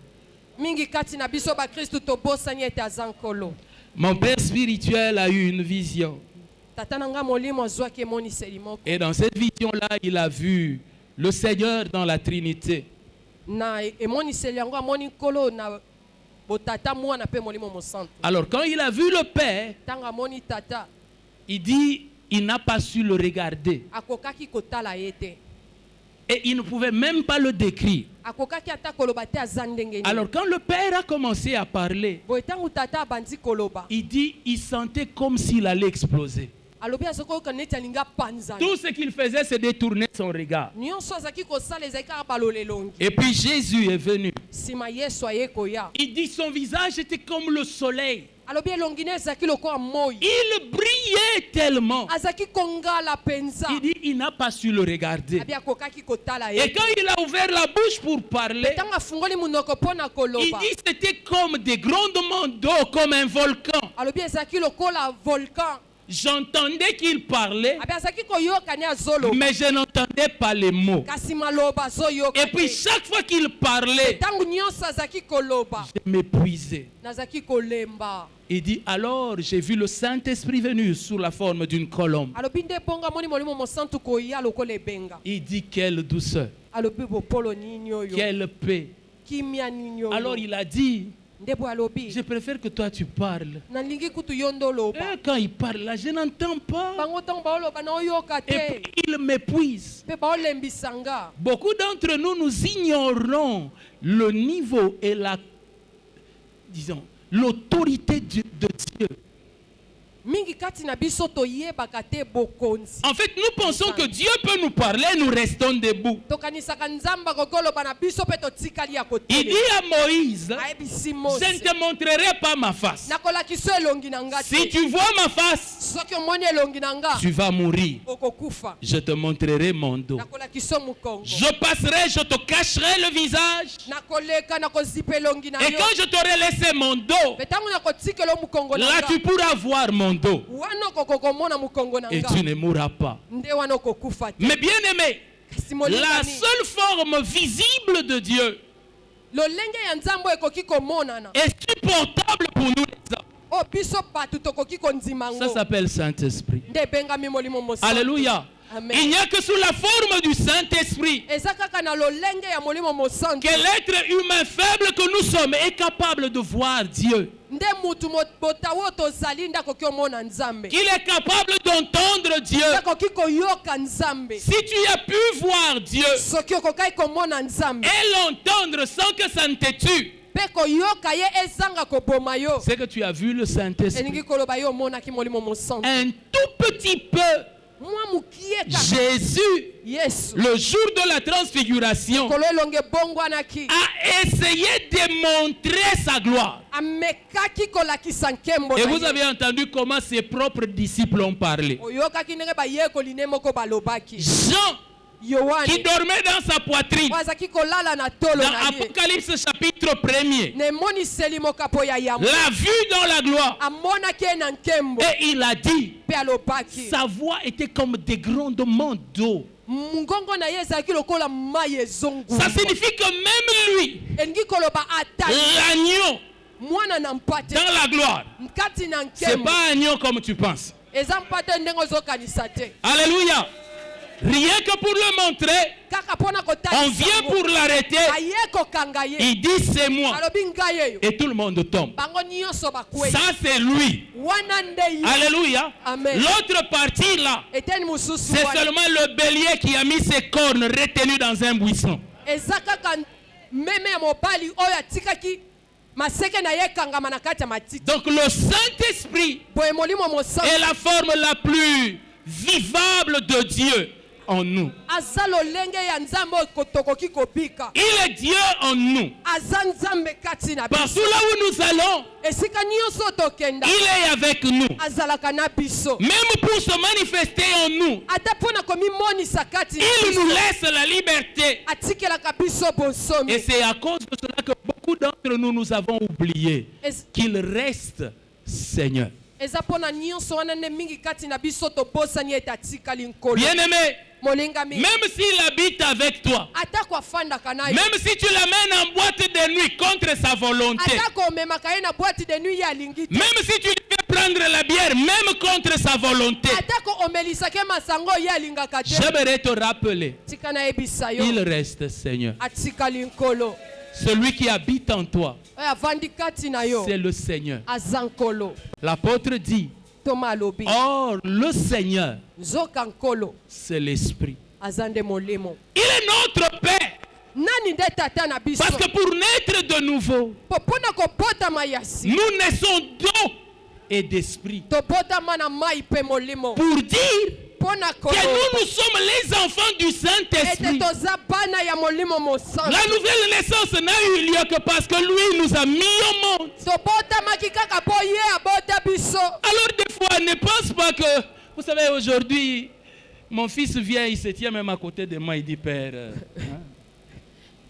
Mingi kati na biso ba Kristo tobosani ete aza nkolo. Mon père spirituel a eu une vision. Tata nanga molimo azwaki emoniseli moko. Et dans cette vision-là, il a vu le Seigneur dans la Trinité. Na emoniseli yango amoni nkolo na botata mwana pe molimo mosantu. Alors quand il a vu le Père, Tanga amoni tata il dit, il n'a pas su le regarder. akokaki kotala ye te. Et il ne pouvait même pas le décrire. Akokaki ata koloba te aza ndenge nini. Alors quand le Père a commencé à parler, Boye tangu tata abandi koloba. il dit, il sentait comme s'il allait exploser. Alobi azokoyoka neti alinga panzana. Tout ce qu'il faisait, c'est détourner son regard. Nyonso azaki kosala ezalaki kaka balolelongi. Et puis Jésus est venu. Nsima Yesu aye koya. Il dit, son visage était comme le soleil. Alobi elongi ne ezalaki lokola moi. Il brillait tellement. Azaki kongala penza. Il dit, il n'a pas su le regarder. Abi akokaki kotala Et ye. quand il a ouvert la bouche pour parler, Tango afungoli munoko mpona il koloba. dit c'était comme des grondements d'eau, comme un volcan. Alobi ezalaki lokola volcan. J'entendais qu'il parlait, Abi azalaki koyoka ne azoloba. mais je n'entendais pas les mots. Kasi maloba azoyoka Et puis te. chaque fois qu'il parlait, Tango nyonso azalaki koloba. je m'épuisais. Nazaki kolemba. Il dit alors j'ai vu le Saint-Esprit venu sous la forme d'une colombe. Alobi nde bongo amoni molimo mosantu koya lokola ebenga. Il dit quelle douceur, Alobi bopolo nini oyo. quelle paix. Kimia nini oyo. Alors il a dit, Nde bo alobi. je préfère que toi tu parles. Nalingi kutu yondo loba. Et quand il parle là, je n'entends pas. Bango tango baoloba na oyoka Et te. puis il m'épuise. Pe baolembisanga. Beaucoup d'entre nous, nous ignorons le niveau et la, disons, l'autorité de Dieu. Mingi kati na biso toyebaka te bokonzi. En fait, nous pensons que Dieu peut nous parler, nous restons debout. Tokanisaka nzamba kokoloba na biso pe totikali ya Il kotele. dit à Moïse, Ayebisi je Mose. ne te montrerai pas ma face. Nakolakisa elongi na nga Si te. tu vois ma face, Soki omoni elongi na nga tu vas mourir. okokufa. Je te montrerai mon dos. Nakolakisa mokongo. Je passerai, je te cacherai le visage. Nakoleka nakozipa elongi na Et yo. quand je t'aurai laissé mon dos, Pe tango nakotikela mokongo na là nga. tu pourras voir mon dos. Wana okokomona mokongo na Et nga. tu ne mourras pas. Nde wana okokufa te. Mais bien aimé, Kasi la molingani. seule forme visible de Dieu Lolenge ya nzambo ekoki komonana. est supportable pour nous les hommes. O biso bato tokoki kondima Ça ngo. s'appelle Saint-Esprit. Nde ebengami molimo mosantu. Alléluia. Amen. Il n'y a que sous la forme du Saint-Esprit Eza kaka na lolenge ya molimo mosantu. que l'être humain faible que nous sommes est capable de voir Dieu. Nde mutu botawo tozali nde akoki omona nzambe. Qu'il est capable d'entendre Dieu. Nde akoki koyoka nzambe. Si tu as pu voir Dieu Soki okokai komona nzambe. et l'entendre sans que ça ne te tue, Pe koyoka ye ezanga koboma yo. c'est que tu as vu le Saint-Esprit. Elingi koloba yo omonaki molimo mosantu. Un tout petit peu, Mwa mukie kaka. Jésus, Yesu. le jour de la transfiguration, Kolo elonge bongo anaki. a essayé de montrer sa gloire. Amekaki kolakisa nkembo Et na vous ye. avez entendu comment ses propres disciples ont parlé. Oyokaki ndenge bayekoli ne moko balobaki. Jean, qui Yohane dormait dans sa poitrine, wazaki kolala na tolo dans na ye. Apocalypse chapitre 1er, Nemoniseli mokapo ya yambo. l'a vu dans la gloire. Amonaki ye na nkembo. Et il a dit, Pe alobaki. sa voix était comme des grondements d'eau. Ngongo na ye ezalaki lokola mai ezongu. Ça signifie que même lui, Elingi koloba ata l'agneau mwana na mpate. dans la gloire, Nkati na c'est nkembo. pas un agneau comme tu penses. Eza mpate ndenge ozokanisa te. Alléluia. Rien que pour le montrer, Kaka pona on kotalisa vient yango. pour l'arrêter. Aye kokanga ye. Il dit c'est moi. Alobi ngai eyo. Et tout le monde tombe. Bango nyonso bakwei. Ça c'est lui. Wana nde ye. Alléluia. Amen. L'autre partie là, Eteni mususu c'est wana. seulement le bélier qui a mis ses cornes retenues dans un buisson. Eza kaka meme ya mobali oyo atikaki maseke na ye ekangama na kati ya matiti. Donc le Saint-Esprit Boye molimo mosantu est la forme la plus vivable de Dieu en nous. aza lolenge ya nzambe oyo tokoki kobika. Il est Dieu en nous. Aza nzambe kati na Partout biso. là où nous allons, Esika nyonso tokenda. il est avec nous. Azalaka na biso. Même pour se manifester en nous, Ata mpona komimonisa kati na il biso. nous laisse la liberté. Atikelaka biso bonsomi. Et c'est à cause de cela que beaucoup d'entre nous, nous avons oublié qu'il reste Seigneur. Eza mpona nyonso wana nde mingi kati na biso tobosani ete atikali nkolo. Bien-aimé, Molingami. même s'il habite avec toi, Atako afandaka na yo. même si tu l'amènes en boîte de nuit contre sa volonté, Atako omemaka ye na boîte de nuit ye alingi te. même si tu lui fais prendre la bière, même contre sa volonté, Atako omelisaka masango ye alingaka te. j'aimerais te rappeler, Tika na yebisa yo. il reste Seigneur. Atikali nkolo. Celui qui habite en toi, Oyo avandi kati na yo. c'est le Seigneur. Aza nkolo. L'apôtre dit, Toma alobi. or le Seigneur, Nzoka nkolo. c'est l'Esprit. Aza nde molimo. Il est notre Père. Nani nde tata na biso. Parce que pour naître de nouveau, Popona kobotama yasi. nous naissons d'eau et d'esprit. Tobotama na mai pe molimo. Pour dire Pona que kolo. nous sommes les enfants du Ete Saint-Esprit. toza bana ya molimo mosantu. La nouvelle naissance n'a eu lieu que parce que lui nous a mis au monde. Tobotamaki kaka po ye abota biso. Alors des fois, ne pense pas que, vous savez, aujourd'hui, mon fils vient, il se tient même à côté de moi, il dit, Père, hein?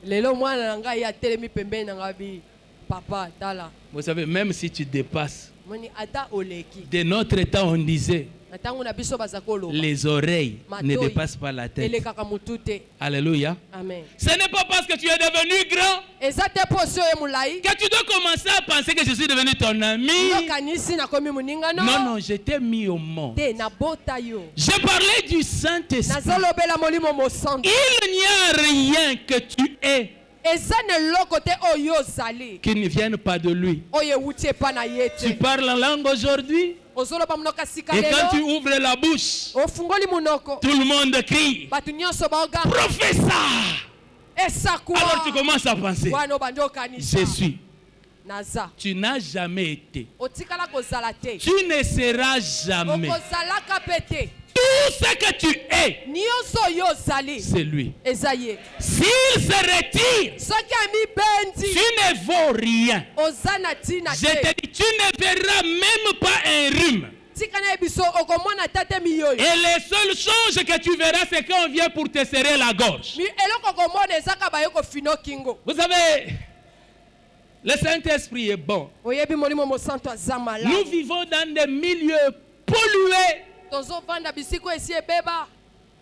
Lelo mwana na ngai atelemi pembeni na ngai bi papa tala. Vous savez, même si tu dépasses, Moni ata oleki. de notre temps, on disait, Na tango na biso bazako loba. les oreilles ne Matoi. dépassent pas la tête. Elekaka mutu te. Alléluia. Amen. Ce n'est pas parce que tu es devenu grand Eza te poso ye mulai. que tu dois commencer à penser que je suis devenu ton ami. Yokanisi na komi muninga no. Non, non, je t'ai mis au monde. Te na bota yo. J'ai parlé du Saint-Esprit. Nazolobela molimo mosantu. Il n'y a rien que tu es Eza ne loko te oyo zali. qui ne vienne pas de lui. Oye wuti pa na Tu yete. parles en langue aujourd'hui Ozoloba munoka sika et quand tu lelo. ouvres la bouche, Ofungoli munoko. tout le monde crie. Batu nyonso baoga. Professeur! Esakwa. Alors tu commences à penser, Wana obandi okanisa. je suis. Naza. Tu n'as jamais été. Otikala kozala te. Tu ne seras jamais. Okozalaka pete. Tout ce que tu es, Nyonso yo zali. c'est lui. Eza ye. S'il se retire, Soki ami bendi. tu ne vaux rien. Ozana tina Je te te. dis, tu ne verras même pas un rhume. Tika na biso okomona tate miyoyo. Et les seules choses que tu verras, c'est quand on vient pour te serrer la gorge. Mi eloko komona ezaka bayoko fino kingo. Vous savez, le Saint-Esprit est bon. Oyebi molimo mosantu aza Nous malamu. vivons dans des milieux pollués Tozovanda bisiko esi ebeba.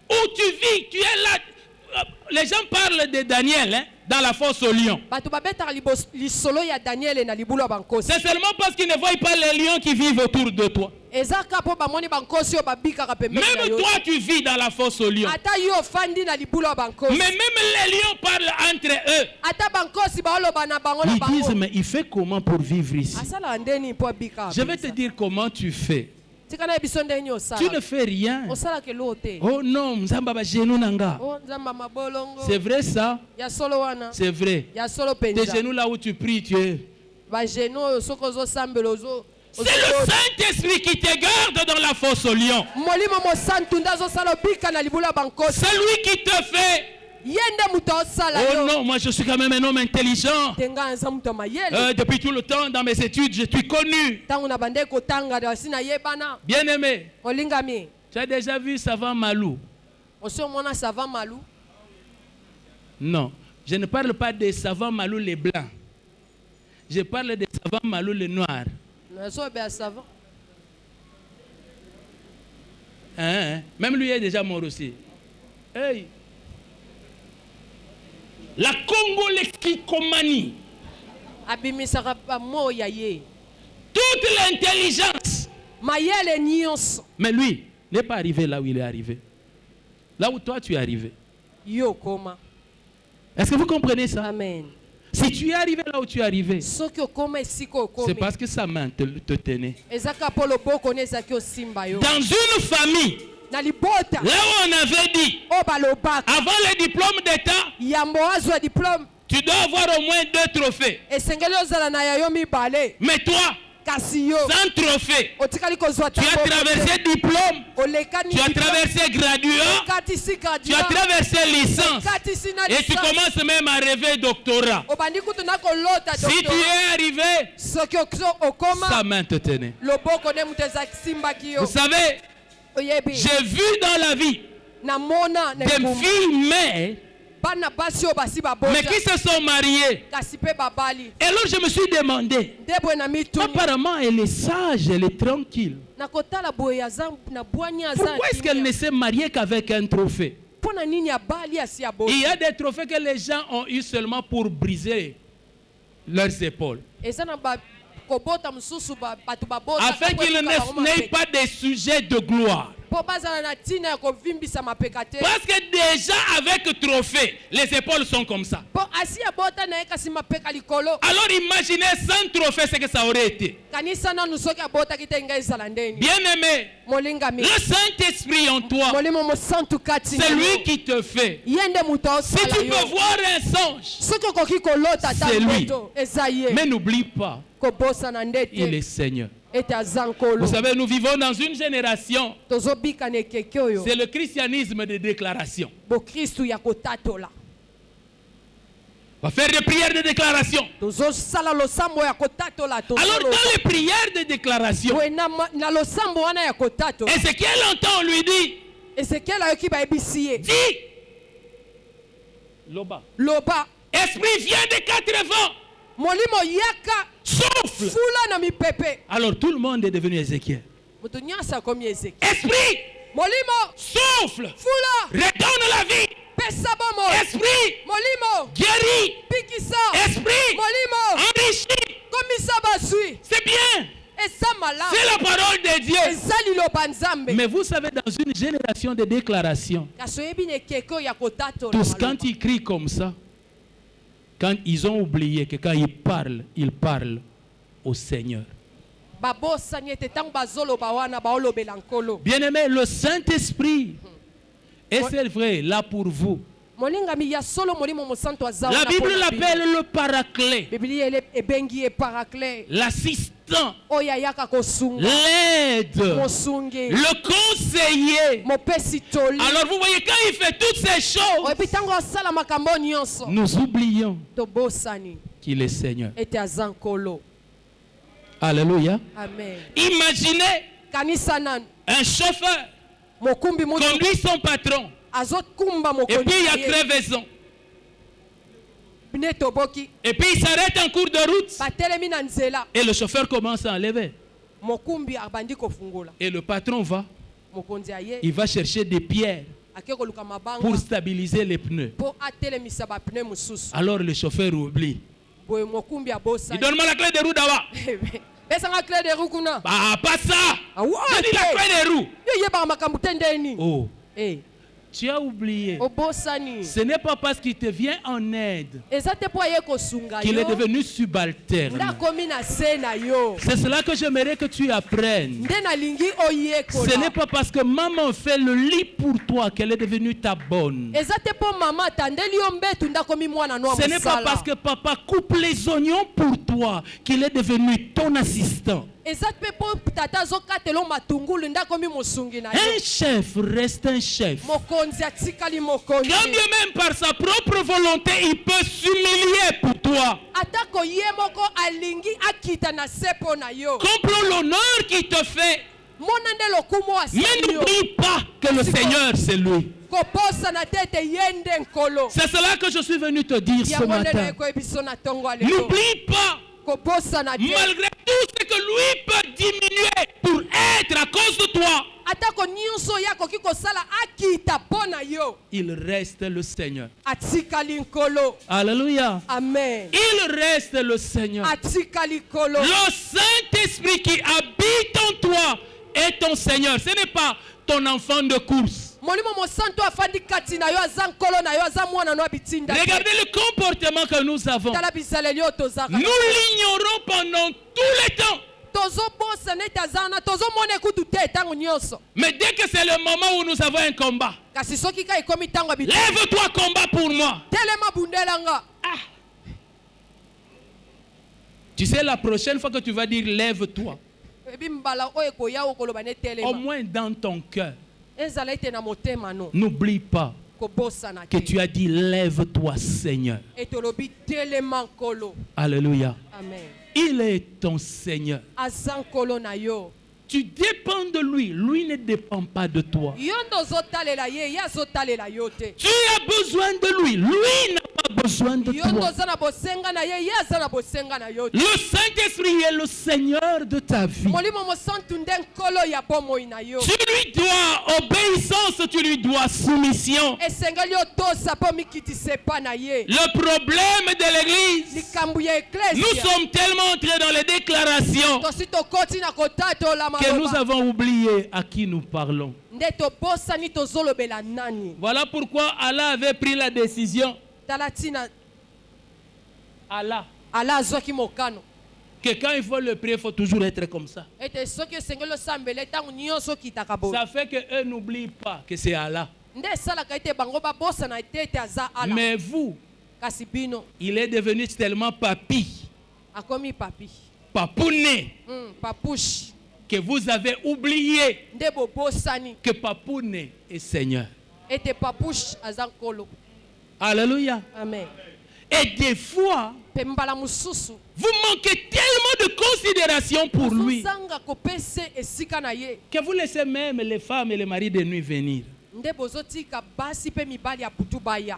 où tu vis, tu es là. Les gens parlent de Daniel hein, dans la fosse au lion. Bato babetaka lisolo ya Daniel na libulu ya bankosi. C'est seulement parce qu'ils ne voient pas les lions qui vivent autour de toi. Ezaka po bamoni bankosi oyo babikaka pembeni na Même yo. toi, tu vis dans la fosse au lion. Ata yo ofandi na libulu ya bankosi. Mais même les lions parlent entre eux. Ata bankosi baoloba na bango na Ils disent, bango. mais il fait comment pour vivre ici? Asala ndeni po abika. Je vais te dire comment tu fais. Tika na biso ndeni osala. Tu ne fais rien. Osala ke lote. Oh non, Nzamba ba genou nanga. Oh nzamba mabolongo. C'est vrai ça? Ya solo wana. C'est vrai. Ya solo Tes penza. genoux là où tu pries, tu es. Ba genou oyo soko ozo sambela ozo. C'est le Saint-Esprit qui te garde dans la fosse au lion. Molimo mosantu ndazo sala bika na libulu ya bankosi. C'est lui qui te fait. Yende muto osala Oh yo. non, moi je suis quand même un homme intelligent. Tenga nza muto mayele. Depuis tout le temps, dans mes études, je suis connu. Tango na bande kotanga da sina yebana. Bien-aimé, Olingami. tu as déjà vu Savant Malou? Oso mona savant malou. Non, je ne parle pas des savants Malou les blancs. Je parle des savants Malou les noirs. Nazo be savant. Hein? Même lui est déjà mort aussi. Hey. La Congolais-Kikomanie. Abimisaka ba mo ya ye. Toute l'intelligence. Mayele nyonso. Mais lui n'est pas arrivé là où il est arrivé. Là où toi tu es arrivé. Yo koma. Est-ce que vous comprenez ça? Amen. Si tu es arrivé là où tu es arrivé, Soki okoma esiko okomi. c'est parce que sa main te tenait. Ezaka polo boko nezaki osimba yo. Dans une famille, Na libota. là où on avait dit, O balobaka. avant le diplôme d'État, Yambo azwa diplôme. tu dois avoir au moins 2 trophées. Esengeli ozala na yayo mibale. Mais toi, kasi yo sans trophée. otikali kozwa Tu as traversé diplôme, olekani tu as traversé graduat, katisi tu as graduat traversé licence. katisi na Et tu commences même à rêver doctorat. obandi kutu na kolota Si tu es arrivé, soki okoma sa main te tenait. loboko ne mutu ezasimbaki yo Vous savez, oyebi j'ai vu dans la vie namona na des engumba filles mères, bana basi oyo basi mais babota qui se sont mariées. kasi mpe babali Et alors je me suis demandé, nde boye na mituni apparemment elle est sage, elle est tranquille. na kotala boye aza na bwani aza Pourquoi est-ce qu'elle ne s'est mariée qu'avec un trophée? mpo na nini abali asi abota Il y a des trophées que les gens ont eu seulement pour briser leurs épaules. eza na kobota mosusu bato babota Afin qu'ils n'aient pas des sujets de gloire. mpo bazala na ntina ya kovimbisa mapeka te Parce que déjà avec trophée, les épaules sont comme ça. mpo asi abota na ye kasi mapeka likolo Alors imaginez sans trophée ce que ça aurait été. kanisa nanu soki abotaki te ngai ezala ndeni Bien-aimé, molingami le Saint-Esprit en toi, molimo mosantu kati c'est lui qui te fait. ye nde moto Si osala tu yo peux voir un songe, soki okoki kolota ata c'est lui. moto eza ye mais n'oublie pas, kobosana nde il est te Seigneur. ete aza nkolo Vous savez, nous vivons dans une génération, tozobika na ekeke oyo c'est le christianisme de déclaration. bokristu ya kotatola On va faire des prières de déclaration. tozosala losambo ya kotatola Alors dans les prières de déclaration, boye na losambo wana ya kotatola Ézéchiel entend, on lui dit, ezekiel ayoki bayebisi ye dis, Loba, loba esprit vient des quatre vents, molimo yaka souffle. fula na mipepe Alors tout le monde est devenu Ézéchiel. moto nyonso akomi ezekiel Esprit, molimo souffle, fula redonne la vie. pesa bomo Esprit, molimo guéris. pikisa Esprit, molimo enrichis. komisa bazwi C'est bien. eza malamu C'est la parole de Dieu. eza liloba nzambe Mais vous savez, dans une génération de déclaration, kasi oyebi na ekeke oyo ya kotatola tous maloba. quand ils crient comme ça, quand ils ont oublié que quand ils parlent au Seigneur. babosani ete ntango bazoloba wana baolobela nkolo Bien-aimé, le Saint-Esprit, et c'est vrai, là pour vous. molingami ya solo molimo mosantu aza La wana Bible mpo na bino. l'appelle le paraclet, biblia ebengi ye paraclet l'assistant, oyo ayaka kosunga l'aide, mosungi le conseiller. mopesi toli Alors vous voyez, quand il fait toutes ces choses, oyebi ntango asala makambo nyonso nous oublions tobosani qu'il est Seigneur. ete aza nkolo Alléluia. amen Imaginez kanisa nanu un chauffeur mokumbi mutu conduit son patron azokumba et puis il y a mokonzi ye. crevaison. bine toboki Et puis il s'arrête en cours de route batelemi na nzela et le chauffeur commence à enlever. mokumbi abandi kofungola Et le patron va, mokonzi aye il va chercher des pierres ake koluka mabanga pour stabiliser les pneus. mpo atelemisa bapne mosusu Alors le chauffeur oublie. boye mokumbi Il abosani donne-moi la clé de roue d'abord. pesanga clé de roue kuna Ah, pas ça. awa Je dis la clé de roue. yo yebaka makambo te ndeni Oh, Eh, tu as oublié. obosani Ce n'est pas parce qu'il te vient en aide eza te mpo aye kosunga qu'il est yo devenu subalterne. nde akomi na se na yo C'est cela que j'aimerais que tu apprennes. nde nalingi Ce n'est oyekola pas parce que maman fait le lit pour toi qu'elle est devenue ta bonne. eza te mpo mama atandeli yo mbetu nde akomi mwana no ya Ce n'est pas parce mosala que papa coupe les oignons pour toi qu'il est devenu ton assistant. eza mpe mpo tata azokatela yo matungulu nde akomi mosungi na yo Un chef reste un chef. mokonzi atikali mokonzi Quand bien même par sa propre volonté, il peut s'humilier pour toi. atako ye moko alingi akita na se mpo na yo Comprends l'honneur qu'il te fait. mona nde lokumu Mais asali yo n'oublie pas que le Seigneur, c'est lui. koposana te ete ye nde nkolo C'est cela que je suis venu te dire ce yango nde matin. nayekoye biso na ntongo alelo N'oublie pas, kobosana te malgré tout ce que lui peut diminuer pour être à cause de toi, atako nyonso oyo akoki kosala akita mpo na yo il reste le Seigneur. atikali nkolo Alléluia. amen Il reste le Seigneur. atikali nkolo Le Saint-Esprit qui habite en toi est ton Seigneur. Ce n'est pas ton enfant de course. molimo mosantu afandi kati na yo aza nkolo na yo aza mwana no ya bitinda te. Regardez le comportement que nous avons. tala bisaleli oyo tozaka Nous l'ignorons pendant tout le temps. tozobosana ete aza wana tozomona ekutu te ntango nyonso Mais dès que c'est le moment où nous avons un combat, kasi soki ka ekomi ntango ya bitinda lève-toi, combat pour moi. telema bundelanga Tu sais, la prochaine fois que tu vas dire lève-toi, ebi mbala oyo ekoya okoloba au netelema moins dans ton cœur, ezala ete na motema no n'oublie pas kobosana que te tu as dit lève-toi Seigneur. etolobi telema nkolo. Alléluia. Amen. Il est ton Seigneur. aza nkolo na yo. Tu dépends de lui. Lui ne dépend pas de toi. Yo ndo ozotalela ye ye azotalela yo te. Tu as besoin de lui. Lui n'a pas besoin de Yo ndo toi. oza na bosenga na ye ye aza na bosenga na yo te. Le Saint-Esprit est le Seigneur de ta vie. molimo mosantu nde nkolo ya bomoi na yo. Tu lui dois obéissance, tu lui dois soumission. esengeli otosa mpo mikitisa epa na ye. Le problème de l'Église, likambo ya nous eklesia sommes tellement entrés dans les déclarations tosi tokoti na kotatola que nous maloba avons oublié à qui nous parlons. nde tobosani tozolobela nani. Voilà pourquoi Allah avait pris la décision, tala ntina Allah, ala azwaki mokano que quand il faut le prier, il faut toujours être comme ça. ete soki esengeli osambela ntango nyonso okitaka boye. Ça fait qu'eux n'oublient pas que c'est Allah. nde esalaka ete bango babosana ete ete aza ala. Mais vous, kasi bino il est devenu tellement papi, akomi papi papouné, papushi que vous avez oublié nde bobosani que papouné est Seigneur. ete papushi aza nkolo. Alléluia. amen. Et des fois, mpe mbala mosusu vous manquez tellement de considération pour lui ozozanga kopesa esika na ye que vous laissez même les femmes et les maris de nuit venir. nde bozotika basi mpe mibali ya butu baya.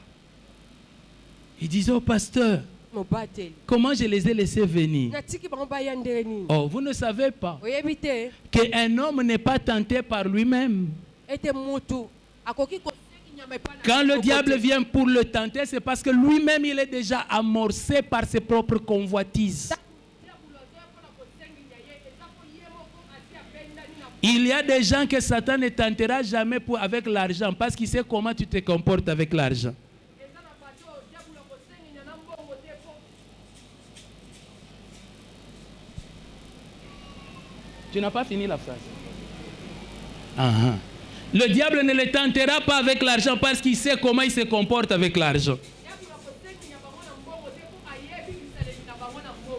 Il disait au pasteur, mobateli comment je les ai laissés venir? natiki bango baya ndenge nini. Oh, vous ne savez pas oyebi te qu'un homme n'est pas tenté par lui-même. ete mutu akoki kosengi nyama epai na Quand le moko diable te. vient pour le tenter, c'est parce que lui-même, il est déjà amorcé par ses propres convoitises. Il y a des gens que Satan ne tentera jamais avec l'argent parce qu'il sait comment tu te comportes avec l'argent. Tu n'as pas fini la phrase. Le diable ne le tentera pas avec l'argent parce qu'il sait comment il se comporte avec l'argent.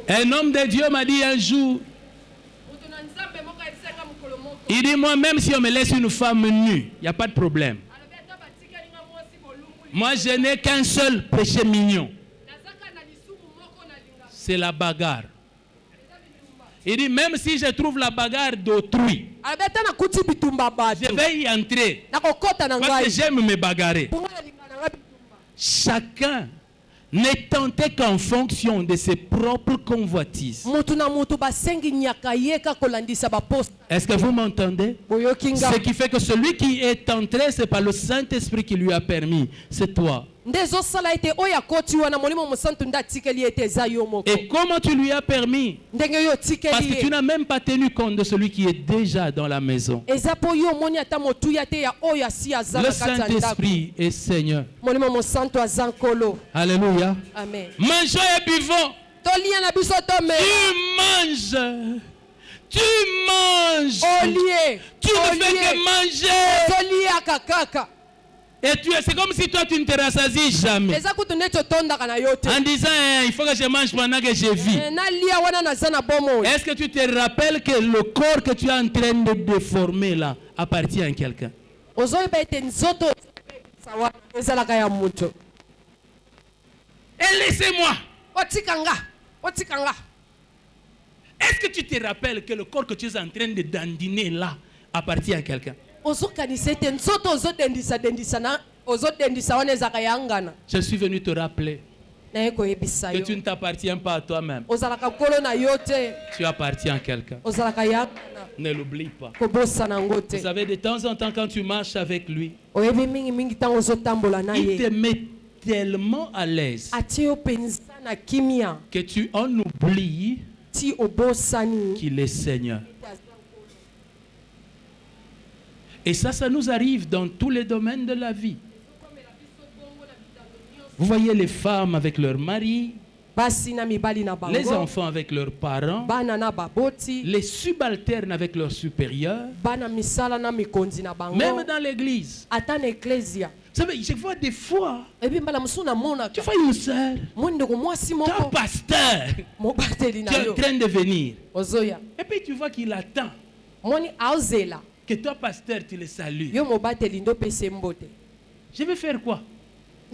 Un homme de Dieu m'a dit un jour, il dit, moi même si on me laisse une femme nue, il n'y a pas de problème. Moi je n'ai qu'un seul péché mignon. C'est la bagarre. Il dit, même si je trouve la bagarre d'autrui, alobeta nakuti bitumba bato je vais y entrer nakokota na parce que ngai j'aime me bagarrer. mponga nalingana nga bitumba. Chacun n'est tenté qu'en fonction de ses propres convoitises. mutu na mutu basengi nyaka ye ka kolandisa baposta. Est-ce que vous m'entendez? boyoki nga Ce qui fait que celui qui est entré, ce n'est pas le Saint-Esprit qui lui a permis, c'est toi. nde ezosala ete oyo akoti wana molimo mosantu nde atikeli ete eza yo moko. Et comment tu lui as permis? ndenge yo Parce otikeli que tu ye n'as même pas tenu compte de celui qui est déjà dans la maison. eza mpo yo omoni ata motuya te ya oyo asi aza Le na kati ya ndako. Saint-Esprit est Seigneur. molimo mosantu aza nkolo. Alléluia. amen. Mangeons et buvons. tolia na biso tomela. Tu manges. Tu manges. olie Tu ne fais que manger. toliaka kaka. Et c'est comme si toi tu ne te rassasies jamais. eza kutu neti otondaka na yo te. En disant, il faut que je mange pendant que je vis. nalia wana naza na bomoi. Est-ce que tu te rappelles que le corps que tu es en train de déformer là appartient à quelqu'un? ozoyeba ete nzoto wana ezalaka ya mutu. Et laissez-moi. otikanga otikanga. Est-ce que tu te rappelles que le corps que tu es en train de dandiner là appartient à quelqu'un? ozokanisa ete nzoto ozodendisa wana ezalaka ya ngana. Je suis venu te rappeler naye koyebisa que yo tu ne t'appartiens pas à toi-même. ozalaka nkolo na yo te. Tu appartiens à quelqu'un. ozalaka ya ngana Ne l'oublie pas. kobosana yango Vous te. savez, de temps en temps, quand tu marches avec lui, oyebi mingimingi ntango ozotambola na il te ye met tellement à l'aise atie yo mpenza na kimia que tu en oublies ti obosani. qu'il est Seigneur. Et ça nous arrive dans tous les domaines de la vie. Vous voyez les femmes avec leurs maris, basi na mibali na les bango enfants avec leurs parents, bana na baboti les subalternes avec leurs supérieurs, bana misala na mikonzi na bango même dans l'église. ata na eklesia Vous savez, je vois des fois, ebi mbala mosusu namonaka tu vois une soeur, moni ndeko mwasi un moko pasteur mobateli qui na est en yo train de venir. ozoya Et puis tu vois qu'il attend moni aozela que toi, pasteur, tu le salues. yo mobateli ndo pese mbote Je vais faire quoi?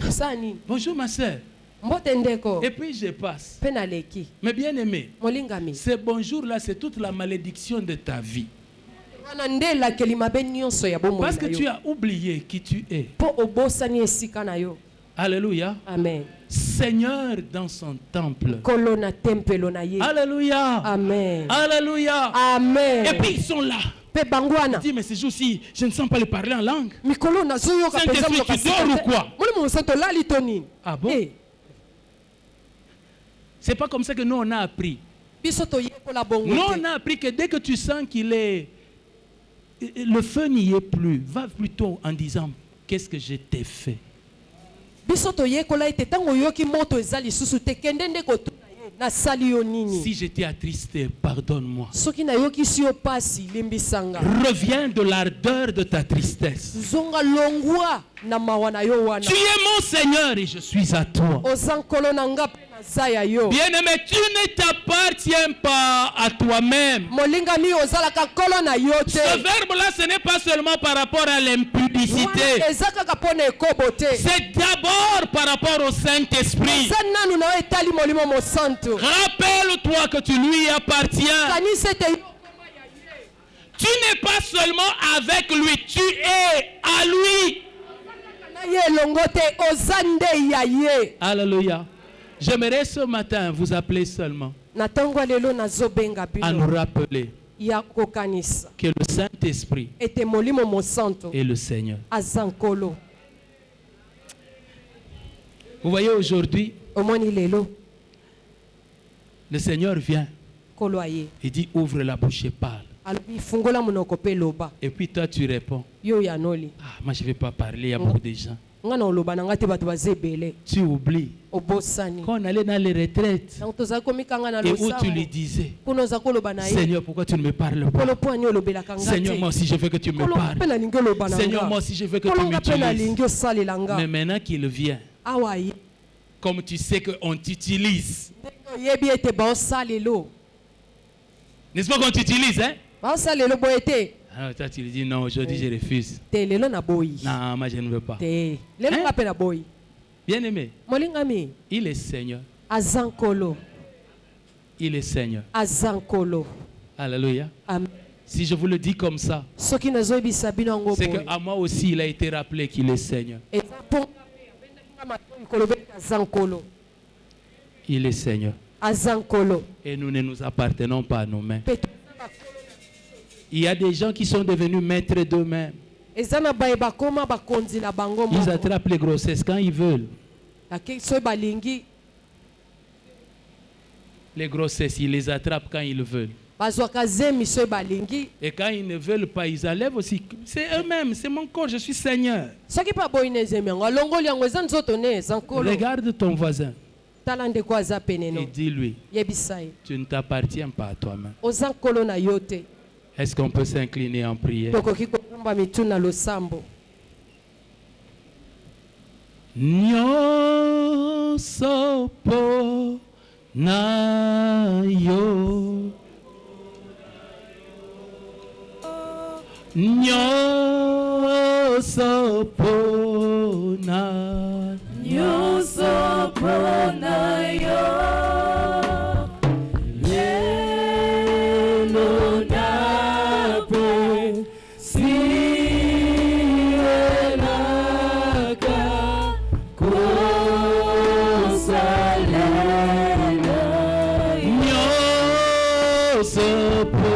osala nini Bonjour ma soeur. mbote ndeko Et puis je passe. mpe naleki Mais bien aimé, molingami ce bonjour-là, c'est toute la malédiction de ta vie. wana nde elakeli mabe nyonso ya bomoi Parce que na tu yo as oublié qui tu es. mpo obosani esika na yo Alléluia. amen Seigneur dans son temple. kolo na tempelo na ye Alléluia. amen Alléluia. amen Et puis ils sont là. mpe bango wana Dis, mais ce jour-ci, je ne sens pas le parler en langue. mikolo nazoyoka mpenza Saint-Esprit, tu dors ou quoi? moni mosanto olali to nini Ah bon? Eh, C'est pas comme ça que nous on a appris. biso toyekola bongo Nous te on a appris que dès que tu sens qu'il est... Le feu n'y est plus. Va plutôt en disant, qu'est-ce que je t'ai fait? biso toyekola ete ntango oyoki moto eza lisusu te kende nde kotuna ye nasali yo nini Si je t'ai attristé, pardonne-moi. soki nayokisi yo pasi limbisanga Reviens de l'ardeur de ta tristesse. zonga longwa na mawa na yo wana Tu es mon Seigneur et je suis à toi. oza nkolo na nga mpe naza ya yo Bien-aimé, tu ne t'appartiens pas à toi-même. molingami ozalaka nkolo na yo Ce te verbe-là, ce n'est pas seulement par rapport à l'impudicité. wana eza kaka mpo na ekobo te C'est d'abord par rapport au Saint-Esprit. eza nanu na yo etali molimo mosantu Rappelle-toi que tu lui appartiens. kanisa ete yo Tu n'es pas seulement avec lui, tu es à lui. na ye elongo te oza nde ya ye Alléluia. J'aimerais ce matin vous appeler seulement na ntango ya lelo nazobenga à nous bino rappeler ya kokanisa que le Saint-Esprit ete molimo mosantu est le Seigneur. aza nkolo Vous voyez aujourd'hui, omoni lelo le Seigneur vient nkolo aye et dit ouvre la bouche et parle. alobi fungola monoko mpe loba Et puis toi tu réponds, yo yanoli ah, moi je ne vais pas parler, il y a beaucoup de gens. nga na oloba na nga te bato baza ebele Tu oublies. obosani Quand on allait dans les retraites ntango tozali komikanga na et où tu losambo lui disais, kuna oza koloba na ye Seigneur, pourquoi tu ne me parles pas? nkolo mpo ani olobelaka nga Seigneur, moi te aussi je veux que tu me nkolo nga mpe parles. nalingi oloba na Seigneur, nga moi aussi je veux que tu nkolo nga mpe m'utilises. nalingi osalela nga Mais maintenant qu'il vient, awa ye comme tu sais qu'on t'utilise, ndenge oyebi ete baosalelo n'est-ce pas qu'on t'utilise, hein? baosalelo boye te Alors toi tu lui dis non, aujourd'hui je refuse. te lelo na boyi Non, moi je ne veux pas. te lelo nga mpe na boyi Bien aimé, molingami il est Seigneur. aza nkolo Il est Seigneur. aza nkolo Alléluia. amen Si je vous le dis comme ça, soki nazoyebisa bino yango c'est boye qu'à moi aussi il a été rappelé qu'il est Seigneur. eza mpo nga matoi koloba ete aza nkolo Il est Seigneur. aza nkolo Et nous ne nous appartenons pas à nous-mêmes. mpe Il y a des gens qui sont devenus maîtres d'eux-mêmes. eza na baye bakoma bakonzi na bango Ils moko attrapent les grossesses quand ils veulent. soki balingi Les grossesses, ils les attrapent quand ils veulent. bazwaka zemi soki balingi Et quand ils ne veulent pas, ils enlèvent aussi. C'est eux-mêmes, c'est mon corps, je suis Seigneur. soki mpe aboyi na ezemi yango alongoli yango eza nzoto ne eza nkolo Regarde ton voisin tala ndeko aza pene et no dis-lui, yebisa ye tu ne t'appartiens pas à toi-même. oza nkolo na yo te Est-ce qu'on peut s'incliner en prière? tokoki kokumba mitu na losambo Nyonso po na yo, nyonso po na Nyonso pona yo, lelo nape sielaka kosalela nyonso po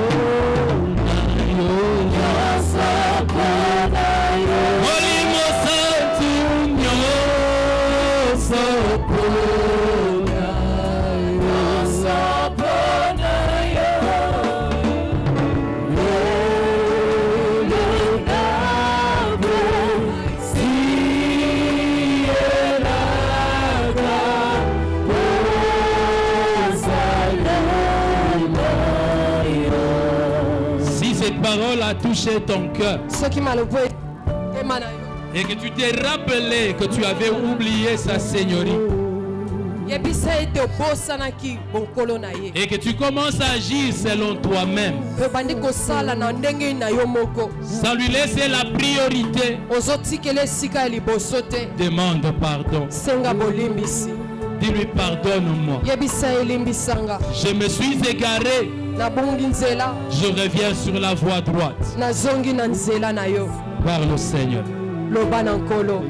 na yo. nyonso pona yo, Molimo Santo, nyonso po na yo. nyonso pona yo, lelo nape sielaka kosalela yo. Si cette parole a touché ton cœur, soki malobo etema na yo Et que tu t'es rappelé que tu avais oublié sa seigneurie. yebisa ete obosanaki bonkolo na ye Et que tu commences à agir selon toi-même. mpe obandi kosala na ndenge na yo moko Sans lui laisser la priorité. ozotikela esika ya liboso te Demande pardon. senga bolimbisi Dis-lui pardonne-moi. yebisa elimbisanga Je me suis égaré. nabungi nzela Je reviens sur la voie droite. nazongi na nzela na yo Parle au Seigneur. loba na nkolo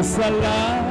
Salah